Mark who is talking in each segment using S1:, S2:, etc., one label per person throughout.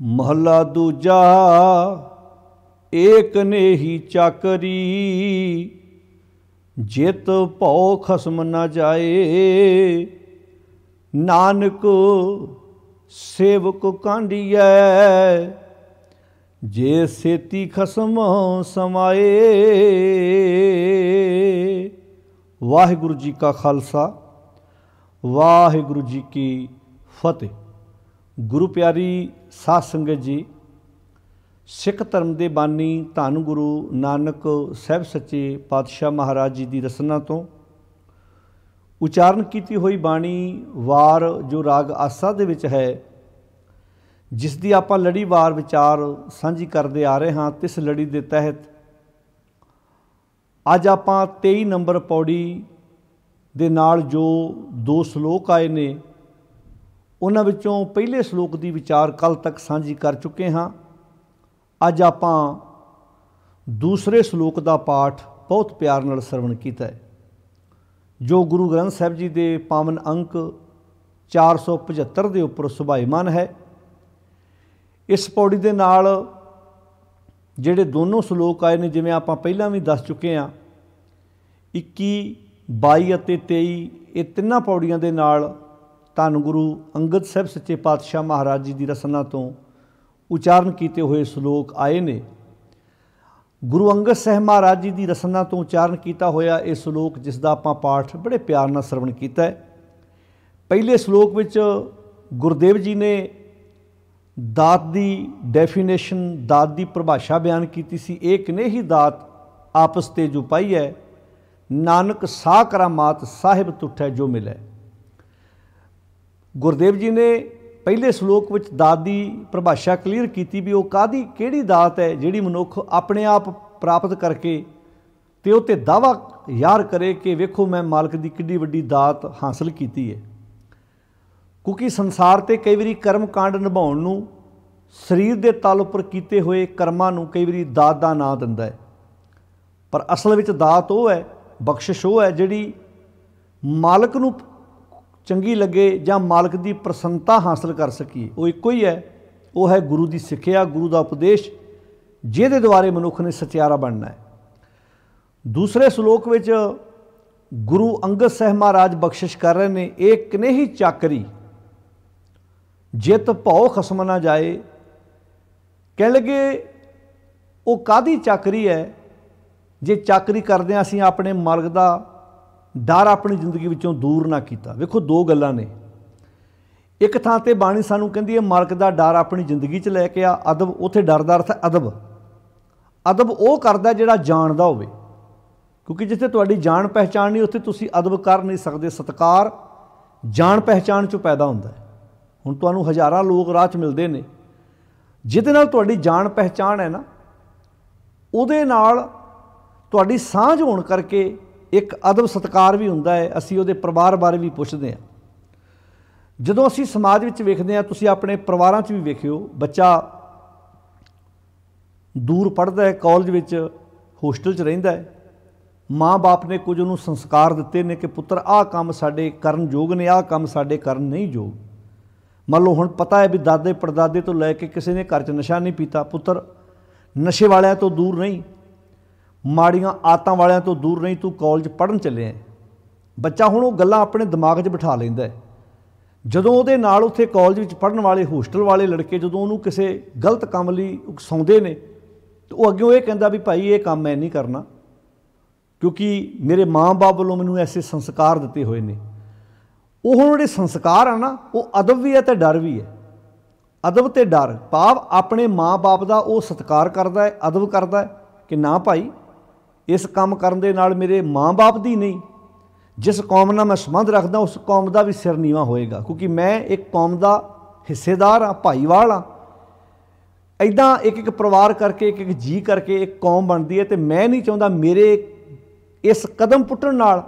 S1: महला दूजा एक ने ही चाकरी, जित भौ खसम न जाए। नानक सेवक कांडियै, जे सेती खसम समाए। वाहिगुरु जी का खालसा, वाहिगुरु जी की फतेह। गुरु प्यारी साध संगत जी, सिख धर्म के बानी धन गुरु नानक साहब सच्चे पातशाह महाराज जी की रसना तो उचारण की हुई बाणी वार जो राग आसा दे विच है, जिसकी आप लड़ीवार विचार साझी करते आ रहे हाँ। तिस लड़ी के तहत अज आप 23 नंबर पौड़ी दे नाल जो 2 श्लोक आए ने, उन्हां विचों पहले श्लोक की विचार कल तक साझी कर चुके हाँ। अज आप दूसरे श्लोक का पाठ बहुत प्यार नाल सरवण कीता है, जो गुरु ग्रंथ साहब जी के पावन अंक 475 के उपर सुभाईमान है। इस पौड़ी के नाल जिहड़े दोनों श्लोक आए ने, जिवें आपां पहलां भी दस चुके हैं, 21, 22 और 23, ये तिन्नां पौड़ियां दे नाल धन गुरु अंगद साहब सच्चे पातशाह महाराज जी की रसना तो उचारण किए हुए श्लोक आए ने। गुरु अंगद साहब महाराज जी की रसना तो उचारण किया होया ये श्लोक, जिसका आपां पाठ बड़े प्यार नाल श्रवण किया है। पहले श्लोक विच गुरुदेव जी ने दात की डेफिनेशन, दात की परिभाषा बयान की सी। एक ने ही दात आपस ते जो पाई है, नानक सा करामात साहिब तुठै जो मिले। गुरुदेव जी ने पहले श्लोक विच दात की परिभाषा क्लीयर की भी, वो कादी किहड़ी दात है जिहड़ी मनुख अपने आप प्राप्त करके ते उते दावा यार करे कि वेखो मैं मालक की किड्डी वड्डी दात हासिल की है। क्योंकि संसार ते कई बारी कर्म कांड निभाउण नूं शरीर के तल उपर कीते हुए कर्मां नूं कई बारी दात का नाम दिंदा है, पर असल विच दात वो है, बख्शिश वो है जिहड़ी मालक नूं चंगी लगे जां मालक की प्रसन्नता हासिल कर सकीए। वो इक्को ही है, वो है गुरु की सिक्ख्या, गुरु का उपदेश, जिहदे द्वारे मनुख ने सचियारा बनना है। दूसरे श्लोक विच गुरु अंगद साहब महाराज बख्शिश कर रहे हैं, एक ने ही चाकरी, जित भौ खसम ना जाए। कह लगे वो कादी चाकरी है, जे चाकरी करदे असीं अपने मालक का डर अपनी जिंदगी विचों दूर ना किया। वेखो दो गल्लां ने, एक थां ते बाणी सानूं कहंदी है मालक का डर अपनी जिंदगी च लैके आ। अदब, उत्थे डर दा अर्थ है अदब। अदब वो करदा जिहड़ा जानदा होवे, क्योंकि जिथे तुहाडी जान पहचान नहीं उत्थे तुसीं अदब कर नहीं सकदे। सत्कार जान पहचान चों पैदा हुंदा है। हुण तुहानूं हज़ारां लोग राह च मिलदे ने, जिहदे नाल तुहाडी जान पहचान है ना, उहदे नाल तुहाडी सांझ होण करके एक अदब सत्कार भी हुंदा है। असीं उहदे परिवार बारे भी पुछदे हां। जदों असीं समाज विच वेखदे हां, तुसीं अपने परिवारां च भी वेखिओ, बच्चा दूर पढ़दा है, कॉलेज विच होस्टल च रहिंदा है, माँ बाप ने कुछ उहनूं संस्कार दित्ते ने कि पुत्तर आह काम साडे करन योग ने, आह काम साडे करन नहीं योग। मान लो हुण पता है भी दादे परदादे तो लैके किसी ने घर च नशा नहीं पीता, पुत्तर नशे वालियां तो दूर नहीं, माड़ियां आदतां वालियां तो दूर नहीं, तू कॉलेज पढ़न चले है। बच्चा हुण वो गल्लां अपने दिमाग 'च बिठा लैंदा है। जदों उहदे नाल उत्थे कॉलेज विच पढ़न वाले होस्टल वाले लड़के जदों उहनूं किसी गलत काम लई उकसाउंदे ने, तो वो अग्गों ये कहंदा भी भाई ये काम मैं नहीं करना, क्योंकि मेरे माँ बाप वालों मैनूं ऐसे संस्कार दिते हुए ने। वो हुण जिहड़े संस्कार आ ना, वो अदब भी है तो डर भी है। अदब ते डर भाव अपने माँ बाप का वो सत्कार करता है, अदब करता है कि ना भाई इस काम करन दे नाल मेरे माँ बाप दी नहीं, जिस कौम नाल मैं संबंध रखदा उस कौम का भी सिर नीवा होएगा, क्योंकि मैं एक कौम का हिस्सेदार हाँ, भाईवाल हाँ। ऐदां एक एक परिवार करके एक एक जी करके एक कौम बनती है, तो मैं नहीं चाहता मेरे इस कदम पुट्टण नाल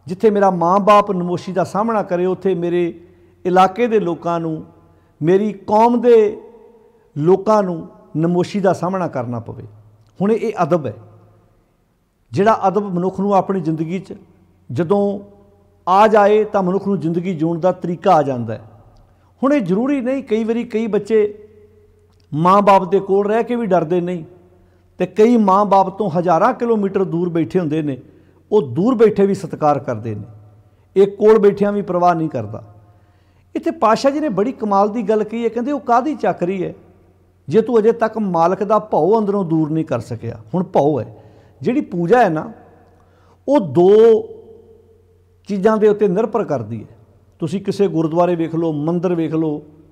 S1: जिथे मेरा माँ बाप नमोशी का सामना करे, उत्थे मेरे इलाके के लोगों नूं, मेरी कौम के लोगों नूं नमोशी का सामना करना पवे। हुण ये अदब है, जिहड़ा अदब मनुख नूं अपनी जिंदगी च जदों आ जाए तो मनुख नूं जिंदगी जीउण दा तरीका आ जाता है। हुण ये जरूरी नहीं, कई बारी कई बच्चे माँ बाप के कोल रह के भी डरते नहीं, तो कई माँ बाप तो हज़ारां किलोमीटर दूर बैठे होंदे ने, वो दूर बैठे भी सत्कार करते हैं, एक कोल बैठिया भी परवाह नहीं करता। इत्थे पातशाह जी ने बड़ी कमाल की गल कही है, कहते वो काहदी चाकरी है जे तू अजे तक मालक का भौ अंदरों दूर नहीं कर सकिया। हुण भौ है जिहड़ी पूजा है ना, वो दो चीज़ों के उत्ते निर्भर करती है। तुसीं किसी गुरुद्वारे वेख लो, मंदिर वेख लो,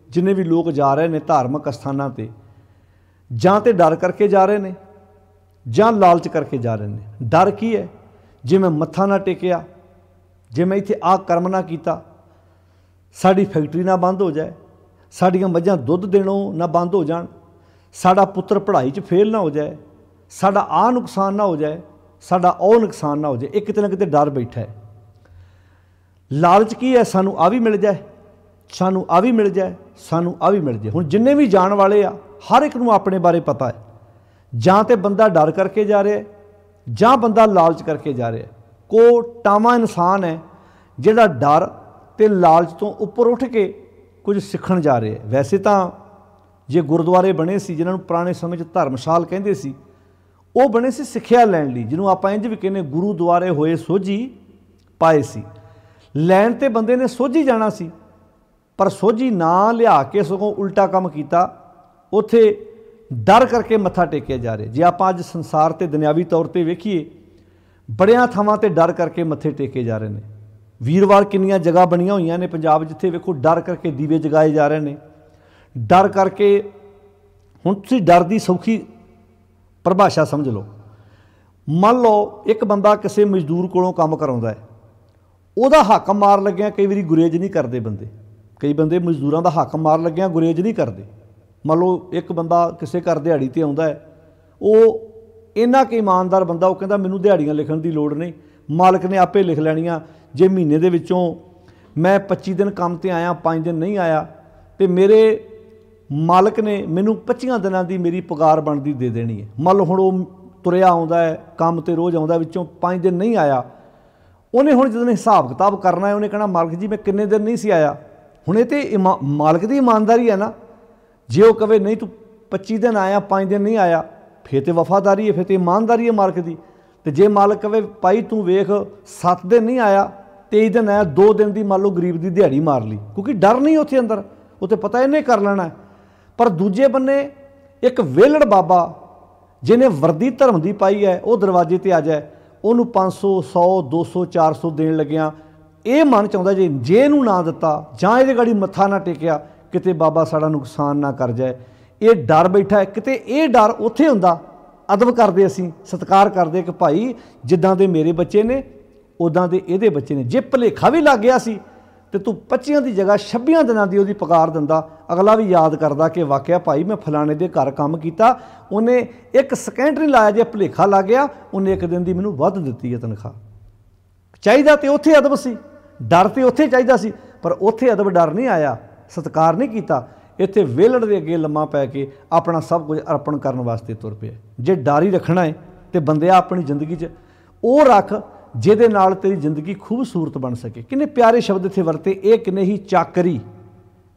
S1: जिन्ने भी लोग जा रहे हैं धार्मिक अस्थानां ते, जां ते डर करके जा रहे हैं जां लालच करके जा रहे हैं। डर की है, जे मैं मत्था ना टेकिया, जे मैं इत्थे आ कर्म ना कीता, साडी फैक्ट्री ना बंद हो जाए, साडियां मझां दुध देणों ना बंद हो जाण, साडा पुत्र पढ़ाई च फेल ना हो जाए, साडा आ नुकसान ना हो जाए, साडा ओ नुकसान ना हो जाए। एक किते ना किते डर बैठा है। लालच की है, सानू आ भी मिल जाए, सानू आ भी मिल जाए, सानू आ भी मिल जाए। हुण जिन्ने भी जाण वाले आ, हर एक नूं अपने बारे पता है, जां ते बंदा डर करके जा रहा है, जां बंदा लालच करके जा रहा है। को टावा इंसान है जिहड़ा डर ते लालच तो उपर उठ के कुछ सीखण जा रहे हैं। वैसे तो जे गुरुद्वारे बने सी जिन्होंने पुराने समय धर्मशाल कहते सी, वो बने सी सिक्ख्या लैण लई, जिन्हों आपां इंज भी कहने गुरुद्वारे होए सोझी पाए सी। लैण ते बंदे ने सोझी जाना सी, पर सोझी ना लिया के सगों उल्टा काम किया, उत्थे डर करके मत्था टेकिया जा रहा। जे आपां अज संसार ते दुनियावी तौर पर वेखीए, बड़ियां थावां ते डर करके मत्थे टेके जा रहे हैं। वीरवार किन्नियां जगह बनियां होईयां ने पंजाब, जिथे वेखो डर करके दीवे जगाए जा रहे हैं, डर करके। हुण तुसीं डर की सौखी परिभाषा समझ लो। मान लो एक बंदा किसी मजदूर कोलों काम कराउंदा है, उहदा हक मार लग्या कई बारी गुरेज नहीं करते बंदे, कई बंदे मजदूरां दा हक मार लग्या गुरेज नहीं करते। मान लो एक बंदा किसी घर दिहाड़ी ते आउंदा है, वो इन्ना कि ईमानदार बंदा, वो कहंदा मैनूं दिहाड़ियां लिखण दी लोड़ नहीं, मालक ने आपे लिख लैणियां। जे महीने दे विचों मैं 25 दिन काम ते आया, 5 दिन नहीं आया, तो मेरे मालक ने मैनू 25 दिनों की मेरी पगार बनती दे देनी है। मान लो हुण वो तुरिया आउंदा है काम ते रोज़ आउंदा, विचों 5 दिन नहीं आया, उन्हें हुण जदों हिसाब किताब करना है, उन्हें कहना मालक जी मैं किन्ने दिन नहीं सी आया। हुण ये तो मालक की ईमानदारी है ना। जे वो कहे नहीं तू 25 दिन आया 5 दिन नहीं आया, फिर तो वफादारी है, फिर तो ईमानदारी है मालक की। तो जे मालक कहे भाई तू वेख 7 दिन नहीं आया, 23 दिन आया, 2 दिन की मान लो गरीब की दिहाड़ी मार ली, क्योंकि डर नहीं उत्थे अंदर, वो तो पता इन्हें कर लेना है। पर दूजे बन्ने एक वेलड़ बाबा जिन्हें वर्दी धर्म की पाई है, वो दरवाजे ते आ जाए, उन्होंने 500 100 200 400 देन लग्या, ये मन चाहता जे इनू ना दिता जां इहदे गाड़ी मत्था ना टेकिया, किते बाबा साड़ा नुकसान ना कर जाए। ये डर बैठा है, किते ये डर उत्थे हुंदा अदब करते, असीं सत्कार करते कि भाई जिद्दां दे मेरे बच्चे ने उदां दे इहदे बच्चे ने। जे भुलेखा भी लग गया सी तो तू 25 की जगह 26 दिनों की उहदी पगार दिंदा, अगला भी याद करदा कि वाकया भाई मैं फलाने दे घर काम कीता, उन्हें एक सकेंड नहीं लाया, जे भुलेखा लग गया उन्हें एक दिन की मैनूं वध दित्ती है तनख्वाह। चाहिदा तो उत्थे अदब सी, डर तो उत्थे चाहिदा सी, पर उत्थे अदब डर नहीं आया, सत्कार नहीं किया। इत्थे वेलड़ दे अगे लम्मा पै के अपना सब कुछ अर्पण करने वास्ते तुर पिया। जे डर ही रखना है तो बंदिया अपनी जिंदगी च वो रख जिहदे नाल तेरी जिंदगी खूबसूरत बन सके। किन्ने प्यारे शब्द इत्थे वरते, ये किन्ने ही चाकरी,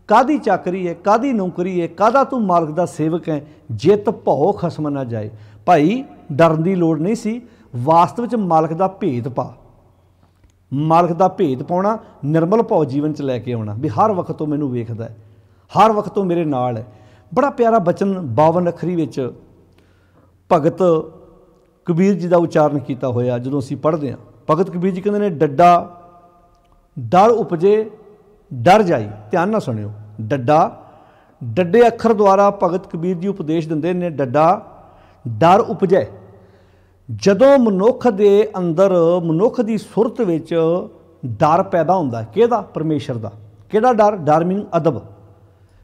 S1: कादी चाकरी है, कादी नौकरी है, कादा तू मालक दा सेवक है, जित भौ खसम ना जाए। भाई डरन दी लोड़ नहीं सी, वास्तव च मालक दा भेद पा, मालक दा भेद पाउणा, निर्मल भाव जीवन च लैके आउणा भी हर वक्त तो मैनूं वेखदा है, हर वक्त तो मेरे नाल है। बड़ा प्यारा बचन 52 अखरी विच भगत कबीर जी का उच्चारण किया होया जो असीं पढ़ते हैं। भगत कबीर जी कहते हैं डड्डा डर उपजे डर जाई। ध्यान ना सुनियो, डड्डा डड्डे अखर द्वारा भगत कबीर जी उपदेश दिंदे ने, डड्डा डर उपजे जदों मनुख दे अंदर मनुख की सुरत विच डर पैदा होंदा है। किहदा? परमेशर दा। किहड़ा डर? डर मीन अदब।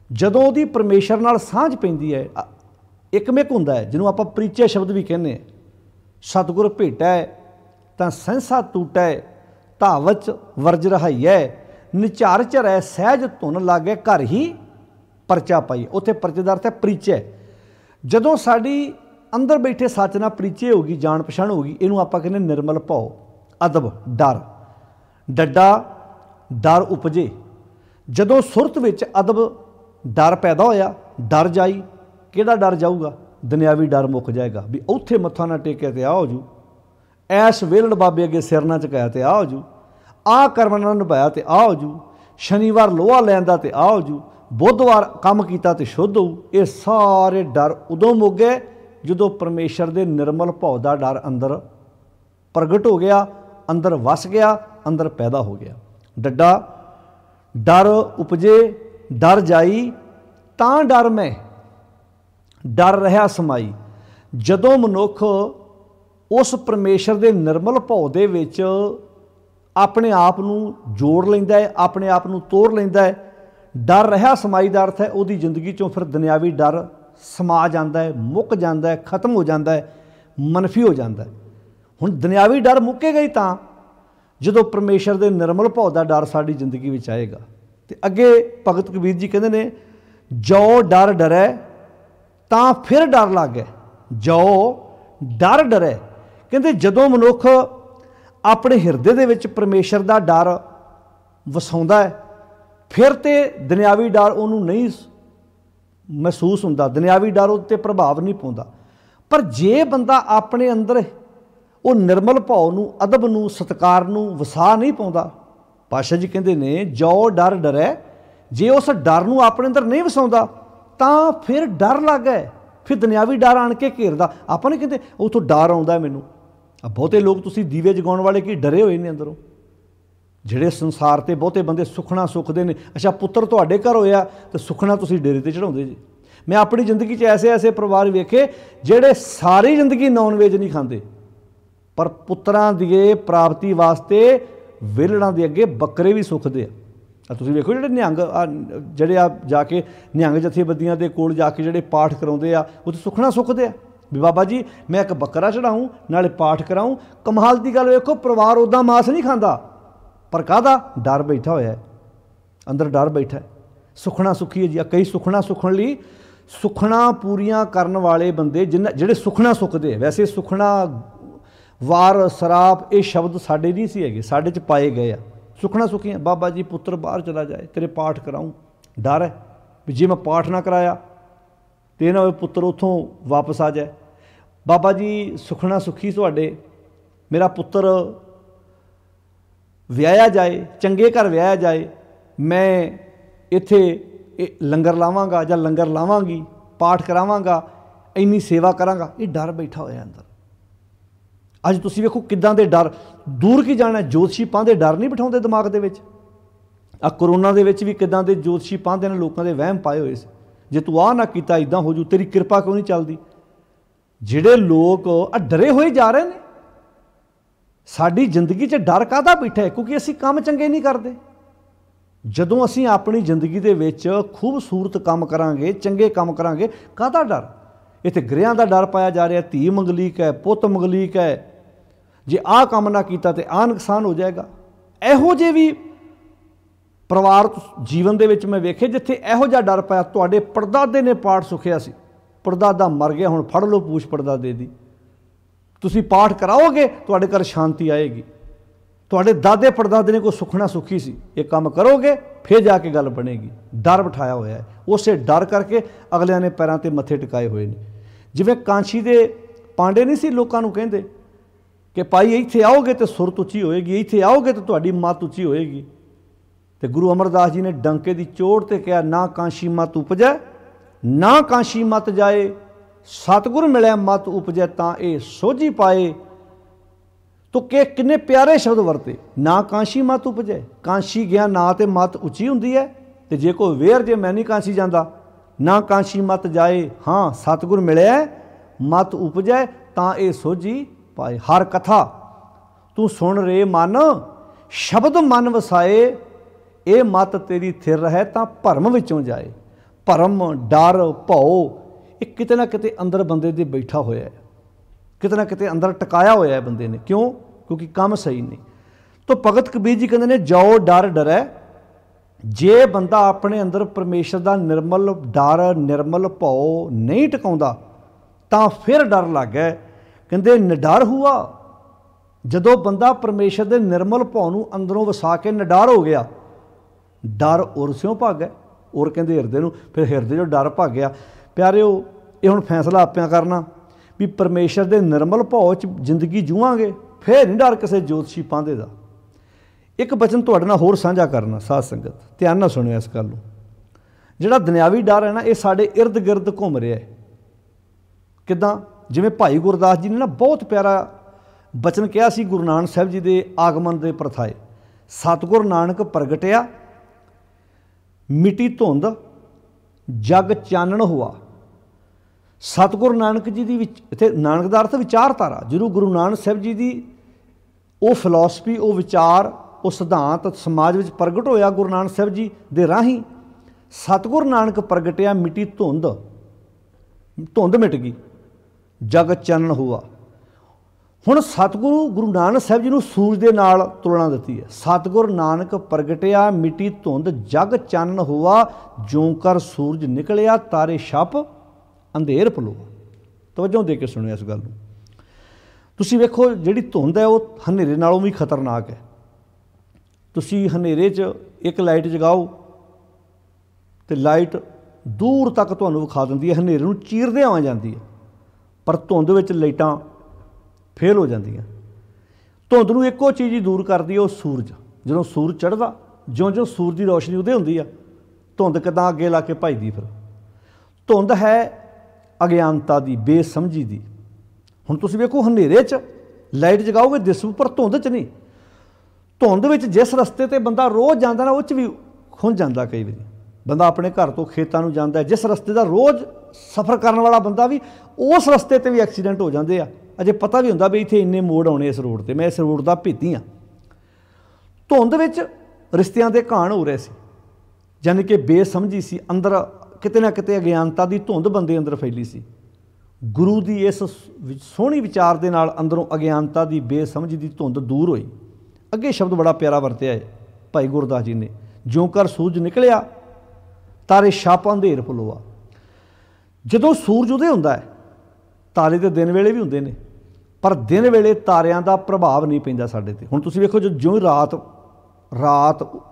S1: जदों उहदी परमेशर नाल सांझ पैंदी है, एकमिक हुंदा है, जिन्हों आपां परिचय शब्द भी कहने। सतगुर भेटै तां सहसा टूटै, धावच वर्ज रहाइयै, निचार झरै सहज धुन लागै, घर ही परचा पाई। उत्थे परचे दा अर्थ है परिचय। जदों साडी अंदर बैठे सच नाल परिचय होगी, जान पछाण होगी, इनू आपां कहने निर्मल भाव, अदब, डर। डड्डा डर उपजे, जदों सुरत विच अदब डर पैदा होया, डर जाई। ਕਿਹੜਾ ਡਰ ਜਾਊਗਾ? ਦੁਨਿਆਵੀ ਡਰ ਮੁੱਕ ਜਾਏਗਾ ਵੀ ਉੱਥੇ ਮੱਥਾ ਨਾ ਟੇਕਿਆ ਤੇ ਆ ਹੋ ਜੂ, ਐਸ ਵੇਲੜ ਬਾਬੇ ਅੱਗੇ ਸਿਰ ਨਾ ਝੁਕਾਇਆ ਤੇ ਆ ਹੋ ਜੂ, ਆਹ ਕਰਮ ਨਾ ਨਿਭਾਇਆ ਤੇ ਆ ਹੋ ਜੂ, ਸ਼ਨੀਵਾਰ ਲੋਹਾ ਲੈਂਦਾ ਤੇ ਆ ਹੋ ਜੂ, ਬੁੱਧਵਾਰ ਕੰਮ ਕੀਤਾ ਤੇ ਸ਼ੁੱਧ ਹੋਊ। ਇਹ ਸਾਰੇ ਡਰ ਉਦੋਂ ਮੁੱਕ ਗਏ ਜਦੋਂ ਪਰਮੇਸ਼ਰ ਦੇ ਨਿਰਮਲ ਭਾਵ ਦਾ ਡਰ ਅੰਦਰ ਪ੍ਰਗਟ ਹੋ ਗਿਆ, ਅੰਦਰ ਵਸ ਗਿਆ, ਅੰਦਰ ਪੈਦਾ ਹੋ ਗਿਆ। ਡੱਡਾ ਡਰ ਉਪਜੇ ਡਰ ਜਾਈ ਤਾਂ ਡਰ ਮੈਂ ਡਰ ਰਿਹਾ ਸਮਾਈ। ਜਦੋਂ ਮਨੁੱਖ ਉਸ ਪਰਮੇਸ਼ਰ ਦੇ ਨਿਰਮਲ ਭਾਵ ਦੇ ਵਿੱਚ ਆਪਣੇ ਆਪ ਨੂੰ ਜੋੜ ਲੈਂਦਾ ਹੈ, ਆਪਣੇ ਆਪ ਨੂੰ ਤੋੜ ਲੈਂਦਾ ਹੈ, ਡਰ ਰਿਹਾ ਸਮਾਈ ਦਾ ਅਰਥ ਹੈ ਉਹਦੀ ਜ਼ਿੰਦਗੀ 'ਚੋਂ ਫਿਰ ਦੁਨਿਆਵੀ ਡਰ ਸਮਾ ਜਾਂਦਾ ਹੈ, ਮੁੱਕ ਜਾਂਦਾ ਹੈ, ਖਤਮ ਹੋ ਜਾਂਦਾ ਹੈ, ਮਨਫੀ ਹੋ ਜਾਂਦਾ ਹੈ। ਹੁਣ ਦੁਨਿਆਵੀ ਡਰ ਮੁੱਕੇਗਾ ਹੀ ਤਾਂ ਜਦੋਂ ਪਰਮੇਸ਼ਰ ਦੇ ਨਿਰਮਲ ਭਾਵ ਦਾ ਡਰ ਸਾਡੀ ਜ਼ਿੰਦਗੀ ਵਿੱਚ ਆਏਗਾ। ਤੇ ਅੱਗੇ ਭਗਤ ਕਬੀਰ ਜੀ ਕਹਿੰਦੇ ਨੇ, ਜੋ ਡਰ ਡਰੈ ਤਾਂ ਫਿਰ ਡਰ ਲੱਗੇ। ਜੋ ਡਰ ਡਰੈ, ਕਹਿੰਦੇ ਜਦੋਂ ਮਨੁੱਖ ਆਪਣੇ ਹਿਰਦੇ ਦੇ ਵਿੱਚ ਪਰਮੇਸ਼ਰ ਦਾ ਡਰ ਵਸਾਉਂਦਾ ਹੈ, ਫਿਰ ਤੇ ਦੁਨਿਆਵੀ ਡਰ ਉਹਨੂੰ ਨਹੀਂ ਮਹਿਸੂਸ ਹੁੰਦਾ, ਦੁਨਿਆਵੀ ਡਰ ਉਹ 'ਤੇ ਪ੍ਰਭਾਵ ਨਹੀਂ ਪਾਉਂਦਾ। ਪਰ ਜੇ ਬੰਦਾ ਆਪਣੇ ਅੰਦਰ ਉਹ ਨਿਰਮਲ ਭਾਵ ਨੂੰ, ਅਦਬ ਨੂੰ, ਸਤਿਕਾਰ ਨੂੰ ਵਸਾ ਨਹੀਂ ਪਾਉਂਦਾ, ਪਾਤਸ਼ਾਹ ਜੀ ਕਹਿੰਦੇ ਨੇ ਜੋ ਡਰ ਡਰੈ, ਜੇ ਉਸ ਡਰ ਨੂੰ ਆਪਣੇ ਅੰਦਰ ਨਹੀਂ ਵਸਾਉਂਦਾ ਤਾਂ ਫਿਰ ਡਰ ਲੱਗ ਗਏ, ਫਿਰ ਦੁਨਿਆਵੀ ਡਰ ਆਣ ਕੇ ਘੇਰਦਾ। ਆਪਾਂ ਨਹੀਂ ਕਹਿੰਦੇ ਉੱਥੋਂ ਡਰ ਆਉਂਦਾ ਮੈਨੂੰ। ਬਹੁਤੇ ਲੋਕ ਤੁਸੀਂ ਦੀਵੇ ਜਗਾਉਣ ਵਾਲੇ ਕੀ ਡਰੇ ਹੋਏ ਨੇ ਅੰਦਰੋਂ, ਜਿਹੜੇ ਸੰਸਾਰ 'ਤੇ ਬਹੁਤੇ ਬੰਦੇ ਸੁਖਣਾ ਸੁੱਖਦੇ ਨੇ। ਅੱਛਾ, ਪੁੱਤਰ ਤੁਹਾਡੇ ਘਰ ਹੋਇਆ ਤੇ ਸੁਖਣਾ ਤੁਸੀਂ ਡੇਰੇ 'ਤੇ ਚੜਾਉਂਦੇ ਜੀ। ਮੈਂ ਆਪਣੀ ਜ਼ਿੰਦਗੀ 'ਚ ਐਸੇ ਪਰਿਵਾਰ ਵੇਖੇ ਜਿਹੜੇ ਸਾਰੀ ਜ਼ਿੰਦਗੀ ਨੌਨ ਵੇਜ ਨਹੀਂ ਖਾਂਦੇ, ਪਰ ਪੁੱਤਰਾਂ ਦੀ ਪ੍ਰਾਪਤੀ ਵਾਸਤੇ ਵਿਹਲੜਾਂ ਦੇ ਅੱਗੇ ਬੱਕਰੇ ਵੀ ਸੁੱਖਦੇ ਆ। ਤੁਸੀਂ ਵੇਖੋ ਜਿਹੜੇ ਨਿਹੰਗ ਜਿਹੜੇ ਆ ਜਾ ਕੇ ਨਿਹੰਗ ਜਥੇਬੰਦੀਆਂ ਦੇ ਕੋਲ ਜਾ ਕੇ ਜਿਹੜੇ ਪਾਠ ਕਰਾਉਂਦੇ ਆ, ਉੱਥੇ ਸੁਖਣਾ ਸੁੱਖਦੇ ਆ ਵੀ ਬਾਬਾ ਜੀ ਮੈਂ ਇੱਕ ਬੱਕਰਾ ਚੜਾਊਂ ਨਾਲੇ ਪਾਠ ਕਰਾਊਂ। ਕਮਾਲ ਦੀ ਗੱਲ ਵੇਖੋ, ਪਰਿਵਾਰ ਉੱਦਾਂ ਮਾਸ ਨਹੀਂ ਖਾਂਦਾ, ਪਰ ਕਾਹਦਾ ਡਰ ਬੈਠਾ ਹੋਇਆ ਹੈ ਅੰਦਰ, ਡਰ ਬੈਠਾ। ਸੁਖਣਾ ਸੁੱਖੀ ਹੈ ਜੀ। ਕਈ ਸੁਖਣਾ ਸੁੱਖਣ ਲਈ, ਸੁਖਣਾ ਪੂਰੀਆਂ ਕਰਨ ਵਾਲੇ ਬੰਦੇ ਜਿਹੜੇ ਸੁਖਣਾ ਸੁੱਖਦੇ, ਵੈਸੇ ਸੁਖਣਾ ਵਾਰ ਸਰਾਪ ਇਹ ਸ਼ਬਦ ਸਾਡੇ ਨਹੀਂ ਸੀ ਹੈਗੇ, ਸਾਡੇ 'ਚ ਪਾਏ ਗਏ ਆ। ਸੁਖਣਾ ਸੁੱਖੀਆਂ ਬਾਬਾ ਜੀ ਪੁੱਤਰ ਬਾਹਰ ਚਲਾ ਜਾਏ, ਤੇਰੇ ਪਾਠ ਕਰਾਊਂ। ਡਰ ਹੈ ਵੀ ਜੇ ਮੈਂ ਪਾਠ ਨਾ ਕਰਾਇਆ ਤੇ ਨਾ ਹੋਵੇ ਪੁੱਤਰ ਉੱਥੋਂ ਵਾਪਸ ਆ ਜਾਏ। ਬਾਬਾ ਜੀ ਸੁਖਣਾ ਸੁੱਖੀ ਤੁਹਾਡੇ, ਮੇਰਾ ਪੁੱਤਰ ਵਿਆਹਿਆ ਜਾਏ, ਚੰਗੇ ਘਰ ਵਿਆਹਿਆ ਜਾਏ, ਮੈਂ ਇੱਥੇ ਲੰਗਰ ਲਾਵਾਂਗਾ ਜਾਂ ਲੰਗਰ ਲਾਵਾਂਗੀ, ਪਾਠ ਕਰਾਵਾਂਗਾ, ਇੰਨੀ ਸੇਵਾ ਕਰਾਂਗਾ। ਇਹ ਡਰ ਬੈਠਾ ਹੋਇਆ ਅੰਦਰ। ਅੱਜ ਤੁਸੀਂ ਵੇਖੋ ਕਿੱਦਾਂ ਦੇ ਡਰ, ਦੂਰ ਕੀ ਜਾਣਾ, ਜੋਤਸ਼ੀ ਪਾਂਦੇ ਡਰ ਨਹੀਂ ਬਿਠਾਉਂਦੇ ਦਿਮਾਗ ਦੇ ਵਿੱਚ। ਆ ਕਰੋਨਾ ਦੇ ਵਿੱਚ ਵੀ ਕਿੱਦਾਂ ਦੇ ਜੋਤਸ਼ੀ ਪਾਂਦੇ ਨੇ ਲੋਕਾਂ ਦੇ ਵਹਿਮ ਪਾਏ ਹੋਏ ਸੀ, ਜੇ ਤੂੰ ਆਹ ਨਾ ਕੀਤਾ ਇੱਦਾਂ ਹੋ ਜੂ, ਤੇਰੀ ਕਿਰਪਾ ਕਿਉਂ ਨਹੀਂ ਚੱਲਦੀ। ਜਿਹੜੇ ਲੋਕ ਆ ਡਰੇ ਹੋਏ ਜਾ ਰਹੇ ਨੇ। ਸਾਡੀ ਜ਼ਿੰਦਗੀ 'ਚ ਡਰ ਕਾਹਦਾ ਬੈਠਾ ਹੈ? ਕਿਉਂਕਿ ਅਸੀਂ ਕੰਮ ਚੰਗੇ ਨਹੀਂ ਕਰਦੇ। ਜਦੋਂ ਅਸੀਂ ਆਪਣੀ ਜ਼ਿੰਦਗੀ ਦੇ ਵਿੱਚ ਖੂਬਸੂਰਤ ਕੰਮ ਕਰਾਂਗੇ, ਚੰਗੇ ਕੰਮ ਕਰਾਂਗੇ, ਕਾਹਦਾ ਡਰ? ਇੱਥੇ ਗ੍ਰਹਿਆਂ ਦਾ ਡਰ ਪਾਇਆ ਜਾ ਰਿਹਾ, ਧੀ ਮੰਗਲੀਕ ਹੈ, ਪੁੱਤ ਮੰਗਲੀਕ ਹੈ, ਜੇ ਆਹ ਕੰਮ ਨਾ ਕੀਤਾ ਤੇ ਆਹ ਨੁਕਸਾਨ ਹੋ ਜਾਏਗਾ। ਇਹੋ ਜਿਹੇ ਵੀ ਪਰਿਵਾਰ ਜੀਵਨ ਦੇ ਵਿੱਚ ਮੈਂ ਵੇਖੇ ਜਿੱਥੇ ਇਹੋ ਜਿਹਾ ਡਰ ਪਾਇਆ। ਤੁਹਾਡੇ ਪੜਦਾਦੇ ਨੇ ਪਾਠ ਸੁਖਿਆ ਸੀ, ਪੜਦਾਦਾ ਮਰ ਗਿਆ, ਹੁਣ ਫੜ ਲਓ ਪੂਛ ਪੜਦਾਦੇ ਦੀ। ਤੁਸੀਂ ਪਾਠ ਕਰਾਓਗੇ ਤੁਹਾਡੇ ਘਰ ਸ਼ਾਂਤੀ ਆਏਗੀ। ਤੁਹਾਡੇ ਦਾਦੇ ਪੜਦਾਦੇ ਨੇ ਕੋਈ ਸੁਖਣਾ ਸੁਖੀ ਸੀ, ਇਹ ਕੰਮ ਕਰੋਗੇ ਫਿਰ ਜਾ ਕੇ ਗੱਲ ਬਣੇਗੀ। ਡਰ ਬਿਠਾਇਆ ਹੋਇਆ ਹੈ, ਉਸੇ ਡਰ ਕਰਕੇ ਅਗਲਿਆਂ ਨੇ ਪੈਰਾਂ 'ਤੇ ਮੱਥੇ ਟਿਕਾਏ ਹੋਏ ਨੇ। ਜਿਵੇਂ ਕਾਂਸ਼ੀ ਦੇ ਪਾਂਡੇ ਨਹੀਂ ਸੀ ਲੋਕਾਂ ਨੂੰ ਕਹਿੰਦੇ ਕਿ ਭਾਈ ਇੱਥੇ ਆਓਗੇ ਤਾਂ ਸੁਰਤ ਉੱਚੀ ਹੋਏਗੀ, ਇੱਥੇ ਆਓਗੇ ਤਾਂ ਤੁਹਾਡੀ ਮੱਤ ਉੱਚੀ ਹੋਏਗੀ। ਤੇ ਗੁਰੂ ਅਮਰਦਾਸ ਜੀ ਨੇ ਡੰਕੇ ਦੀ ਚੋਟ ਤੇ ਕਿਹਾ, ਨਾ ਕਾਂਸ਼ੀ ਮਤ ਉਪਜੈ ਨਾ ਕਾਂਸ਼ੀ ਮਤ ਜਾਏ, ਸਤਿਗੁਰ ਮਿਲਿਆ ਮਤ ਉਪਜੈ ਤਾਂ ਇਹ ਸੋਝੀ ਪਾਏ। ਤੋ ਕਿੰਨੇ ਪਿਆਰੇ ਸ਼ਬਦ ਵਰਤੇ, ਨਾ ਕਾਂਸ਼ੀ ਮਤ ਉਪਜੈ। ਕਾਂਸ਼ੀ ਗਿਆ ਨਾ ਤੇ ਮਤ ਉੱਚੀ ਹੁੰਦੀ ਹੈ, ਤੇ ਜੇ ਕੋਈ ਵੇਰ ਜੇ ਮੈਂ ਨਹੀਂ ਕਾਂਸ਼ੀ ਜਾਂਦਾ, ਨਾ ਕਾਂਸ਼ੀ ਮਤ ਜਾਏ, ਹਾਂ ਸਤਿਗੁਰ ਮਿਲਿਆ ਮਤ ਉਪਜੈ ਤਾਂ ਇਹ ਸੋਝੀ ਪਾਏ। ਹਰ ਕਥਾ ਤੂੰ ਸੁਣ ਰੇ ਮਨ, ਸ਼ਬਦ ਮਨ ਵਸਾਏ, ਇਹ ਮਤ ਤੇਰੀ ਥਿਰ ਰਹੇ ਤਾਂ ਭਰਮ ਵਿੱਚੋਂ ਜਾਏ। ਭਰਮ, ਡਰ, ਭਉ ਇਹ ਕਿਤੇ ਨਾ ਕਿਤੇ ਅੰਦਰ ਬੰਦੇ ਦੇ ਬੈਠਾ ਹੋਇਆ ਹੈ, ਕਿਤੇ ਨਾ ਕਿਤੇ ਅੰਦਰ ਟਿਕਾਇਆ ਹੋਇਆ ਹੈ ਬੰਦੇ ਨੇ। ਕਿਉਂ? ਕਿਉਂਕਿ ਕੰਮ ਸਹੀ ਨਹੀਂ। ਤੋ ਭਗਤ ਕਬੀਰ ਜੀ ਕਹਿੰਦੇ ਨੇ, ਜੋ ਡਰ ਡਰੈ, ਜੇ ਬੰਦਾ ਆਪਣੇ ਅੰਦਰ ਪਰਮੇਸ਼ਰ ਦਾ ਨਿਰਮਲ ਡਰ, ਨਿਰਮਲ ਭਉ ਨਹੀਂ ਟਿਕਾਉਂਦਾ ਤਾਂ ਫਿਰ ਡਰ ਲੱਗ ਗਿਆ। ਕਹਿੰਦੇ ਨਿਡਰ ਹੁਆ, ਜਦੋਂ ਬੰਦਾ ਪਰਮੇਸ਼ਰ ਦੇ ਨਿਰਮਲ ਭਉ ਨੂੰ ਅੰਦਰੋਂ ਵਸਾ ਕੇ ਨਿਡਰ ਹੋ ਗਿਆ, ਡਰ ਉਰ ਸਿਓ ਭੱਗ ਗਿਆ। ਔਰ ਕਹਿੰਦੇ ਹਿਰਦੇ ਨੂੰ, ਫਿਰ ਹਿਰਦੇ 'ਚੋਂ ਡਰ ਭੱਗ ਗਿਆ। ਪਿਆਰਿਓ, ये हुण फैसला आपियां करना भी परमेश्वर के निर्मल भाव च जिंदगी जूआंगे, फिर नहीं डर किसी जोतशी पांदे दा। एक बचन तुहाडे नाल होर साझा करना साध संगत, ध्यान नाल सुणिओ इस गल नूं। जिहड़ा दुनियावी डर है ना, ये साडे इर्द गिर्द घुम रहा है। किदां? जिवें भाई गुरदास जी ने ना बहुत प्यारा बचन कहा सी गुरु नानक साहब जी के आगमन के प्रथाए। सतगुर नानक प्रगटिया मिटी धुंध जग चानण हुआ। सतगुर नानक जी की इत्थे नानक का अर्थ विचारधारा, जो गुरु नानक साहब जी की वो फिलोसफी, वो विचार, वो सिद्धांत समाज में प्रगट होया गुरु नानक साहब जी के राही। सतगुर नानक प्रगटिया मिटी धुंध, धुंध मिट गई, जग चानण हुआ। हुण सतगुरु गुरु नानक साहब जी नूं सूरज के नाल तुलना दी है। सतगुर नानक प्रगटिया मिटी धुंध जग चानण हुआ, ज्यों कर सूरज निकलिया तारे छप अंधेर पलोआ। तवज्जो दे के सुणिओ इस गल नूं। तुसीं वेखो जिहड़ी धुंध है वो हनेरे नालों भी खतरनाक है। तुसीं हनेरे च एक लाइट जगाओ तो लाइट दूर तक तुहानूं विखा दिंदी है, हनेरे नूं चीरदे आ जांदी है, पर धुंध विच लाइटां फेल हो जांदियां। धुंध नूं इक्को चीज़ ही दूर करदी है, वो सूरज। जदों सूरज चढ़दा, ज्यों ज्यों सूरज की रोशनी उदय हुंदी है, धुंध किदां अगे ला के भजदी। फिर धुंध है अज्ञानता की, बेसमझी की। हुण तुसीं वेखो हनेरे च लाइट जगाओगे दिसू, पर धुंध च नहीं। धुंध विच जिस रस्ते ते बंदा रोज़ जांदा ना, उह च भी खुंझ जांदा। कई वारी बंदा अपने घर तो खेतां नूं जांदा है, जिस रस्ते का रोज़ सफ़र करने वाला बंदा भी उस रस्ते ते भी एक्सीडेंट हो जाते हैं। अजे पता भी हुंदा भी इत्थे इन्ने मोड़ आने इस रोड ते, मैं इस रोड का भेती हाँ। धुंध विच रिश्तियां दे घाण हो रहे सी, यानी कि बेसमझी सी, अंदर किते ना किते अज्ञानता की धुंध बंदे अंदर फैली सी। गुरु की इस सोहनी विचार दे नाल अंदरों अज्ञानता की बेसमझी की धुंध दूर हुई। अगे शब्द बड़ा प्यारा वरतिया है भाई गुरदास जी ने, ज्यों कर सूरज निकलिया तारे छप अंधेर पलोआ। जदों सूरज उदय हुंदा है, तारे तो दिन वेले भी हुंदे ने, पर दिन वेले तारियां दा प्रभाव नहीं पैंदा साडे ते। हुण तुसीं वेखो जो रात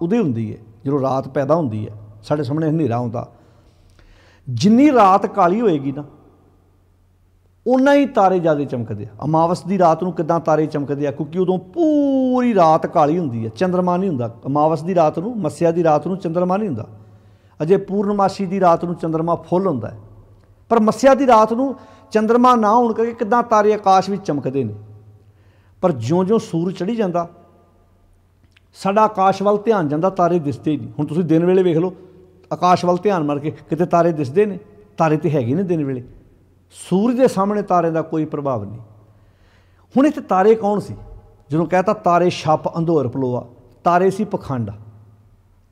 S1: उदय हुंदी है, जो रात पैदा हुंदी है, साडे सामने हनेरा हुंदा, जिन्नी रात काली होएगी ना उन्ना ही तारे ज़्यादा चमकदे। अमावस की रात नूं किदां तारे चमकदे आ, क्योंकि उदों पूरी रात काली हुंदी है, चंद्रमा नहीं हुंदा। अमावस की रात नूं, मस्या की रात नूं चंद्रमा नहीं हुंदा। अजे पूर्णमासी की रात नूं चंद्रमा फुੱਲ हुंदा है, पर मस्या की रात नूं चंद्रमा ना होने करके किदां तारे आकाश में चमकते हैं। पर ज्यों ज्यों सूरज चढ़ी जाता, साडा आकाश वाल ध्यान जाता, तारे दिसते ही नहीं। हुण तुसीं दिन वेले वेख लो, आकाश वाल ध्यान मार के किते तारे दिसते हैं? तारे तो हैगे ने दिन वेले, सूरज के सामने तारे का कोई प्रभाव नहीं। हुण इत्थे तारे कौन सी? ਜਦੋਂ कहता तारे छप अंधोर पलोआ, तारे सी पखंड,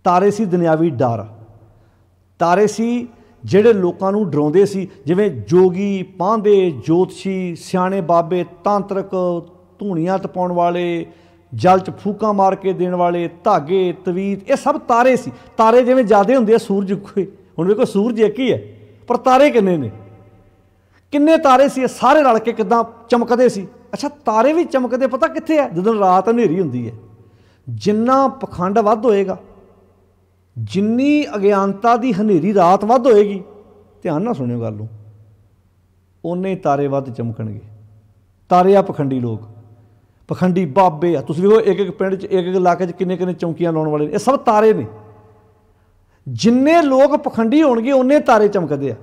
S1: तारे सी दुनियावी डर, तारे सी ਜਿਹੜੇ ਲੋਕਾਂ ਨੂੰ ਡਰਾਉਂਦੇ ਸੀ, ਜਿਵੇਂ ਜੋਗੀ, ਪਾਂਦੇ, ਜੋਤਸ਼ੀ, ਸਿਆਣੇ ਬਾਬੇ, ਤਾਂਤਰਿਕ, ਧੂਣੀਆਂ ਟਪਾਉਣ ਵਾਲੇ, ਜਲ 'ਚ ਫੂਕਾਂ ਮਾਰ ਕੇ ਦੇਣ ਵਾਲੇ, ਧਾਗੇ, ਤਵੀਤ, ਇਹ ਸਭ ਤਾਰੇ ਸੀ। ਤਾਰੇ ਜਿਵੇਂ ਜ਼ਿਆਦੇ ਹੁੰਦੇ ਆ ਸੂਰਜ ਕੋਈ, ਹੁਣ ਵੇਖੋ ਸੂਰਜ ਇੱਕ ਹੀ ਹੈ, ਪਰ ਤਾਰੇ ਕਿੰਨੇ ਨੇ, ਕਿੰਨੇ ਤਾਰੇ ਸੀ, ਸਾਰੇ ਰਲ ਕੇ ਕਿੱਦਾਂ ਚਮਕਦੇ ਸੀ। ਅੱਛਾ ਤਾਰੇ ਵੀ ਚਮਕਦੇ ਪਤਾ ਕਿੱਥੇ ਹੈ? ਜਦੋਂ ਰਾਤ ਹਨੇਰੀ ਹੁੰਦੀ ਹੈ। ਜਿੰਨਾ ਪਖੰਡ ਵੱਧ ਹੋਏਗਾ, जिन्नी अज्ञानता की हनेरी रात वध होएगी, ध्यान ना सुनियो गल नूं, उन्ने तारे वध चमकणगे। तारे आ पखंडी लोग, पखंडी बाबे आ। तुसीं वेखो एक एक पिंड च, एक एक इलाके च किन्ने किन्ने चौंकियां लाउण वाले, ये सब तारे ने। जिन्ने लोग पखंडी होणगे उन्ने तारे चमकदे आ।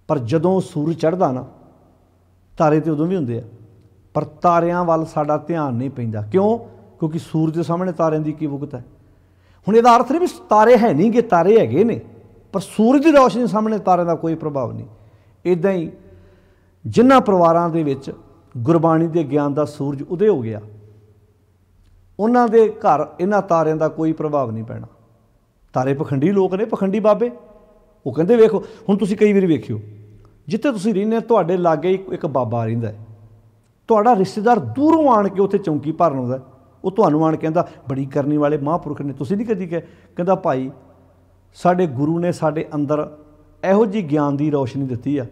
S1: पर जदों सूरज चढ़दा ना, तारे तो उदों भी हुंदे आ, पर तारियां वल साडा ध्यान नहीं पैंदा। क्यों? क्योंकि सूरज के सामने तारियां दी की वुगत है। हुण इहदा अर्थ नहीं भी तारे है नहीं गे, तारे हैगे ने, पर सूरज की रोशनी सामने तारे का कोई प्रभाव नहीं। इदां ही जिन्हां परिवारां दे विच गुरबाणी के ज्ञान का सूरज उदय हो गया, उन्हां दे घर इन्हां तारियां का कोई प्रभाव नहीं पैना। तारे पखंडी लोग ने, पखंडी बाबे, वो कहंदे वेखो, हुण तुसीं कई वारी वेखिओ जिथे तुसीं रहिंदे तुहाडे लागे एक बाबा रहिंदा है, तुहाडा रिश्तेदार दूरों आण के उत्थे चौंकी भरन आउंदा, वो तुहानूं आण कहंदा बड़ी करनी वाले महापुरख ने, तुसीं नहीं कदी कहंदा भाई साडे गुरु ने साडे अंदर इहो जी ज्ञान की रोशनी दित्ती आ,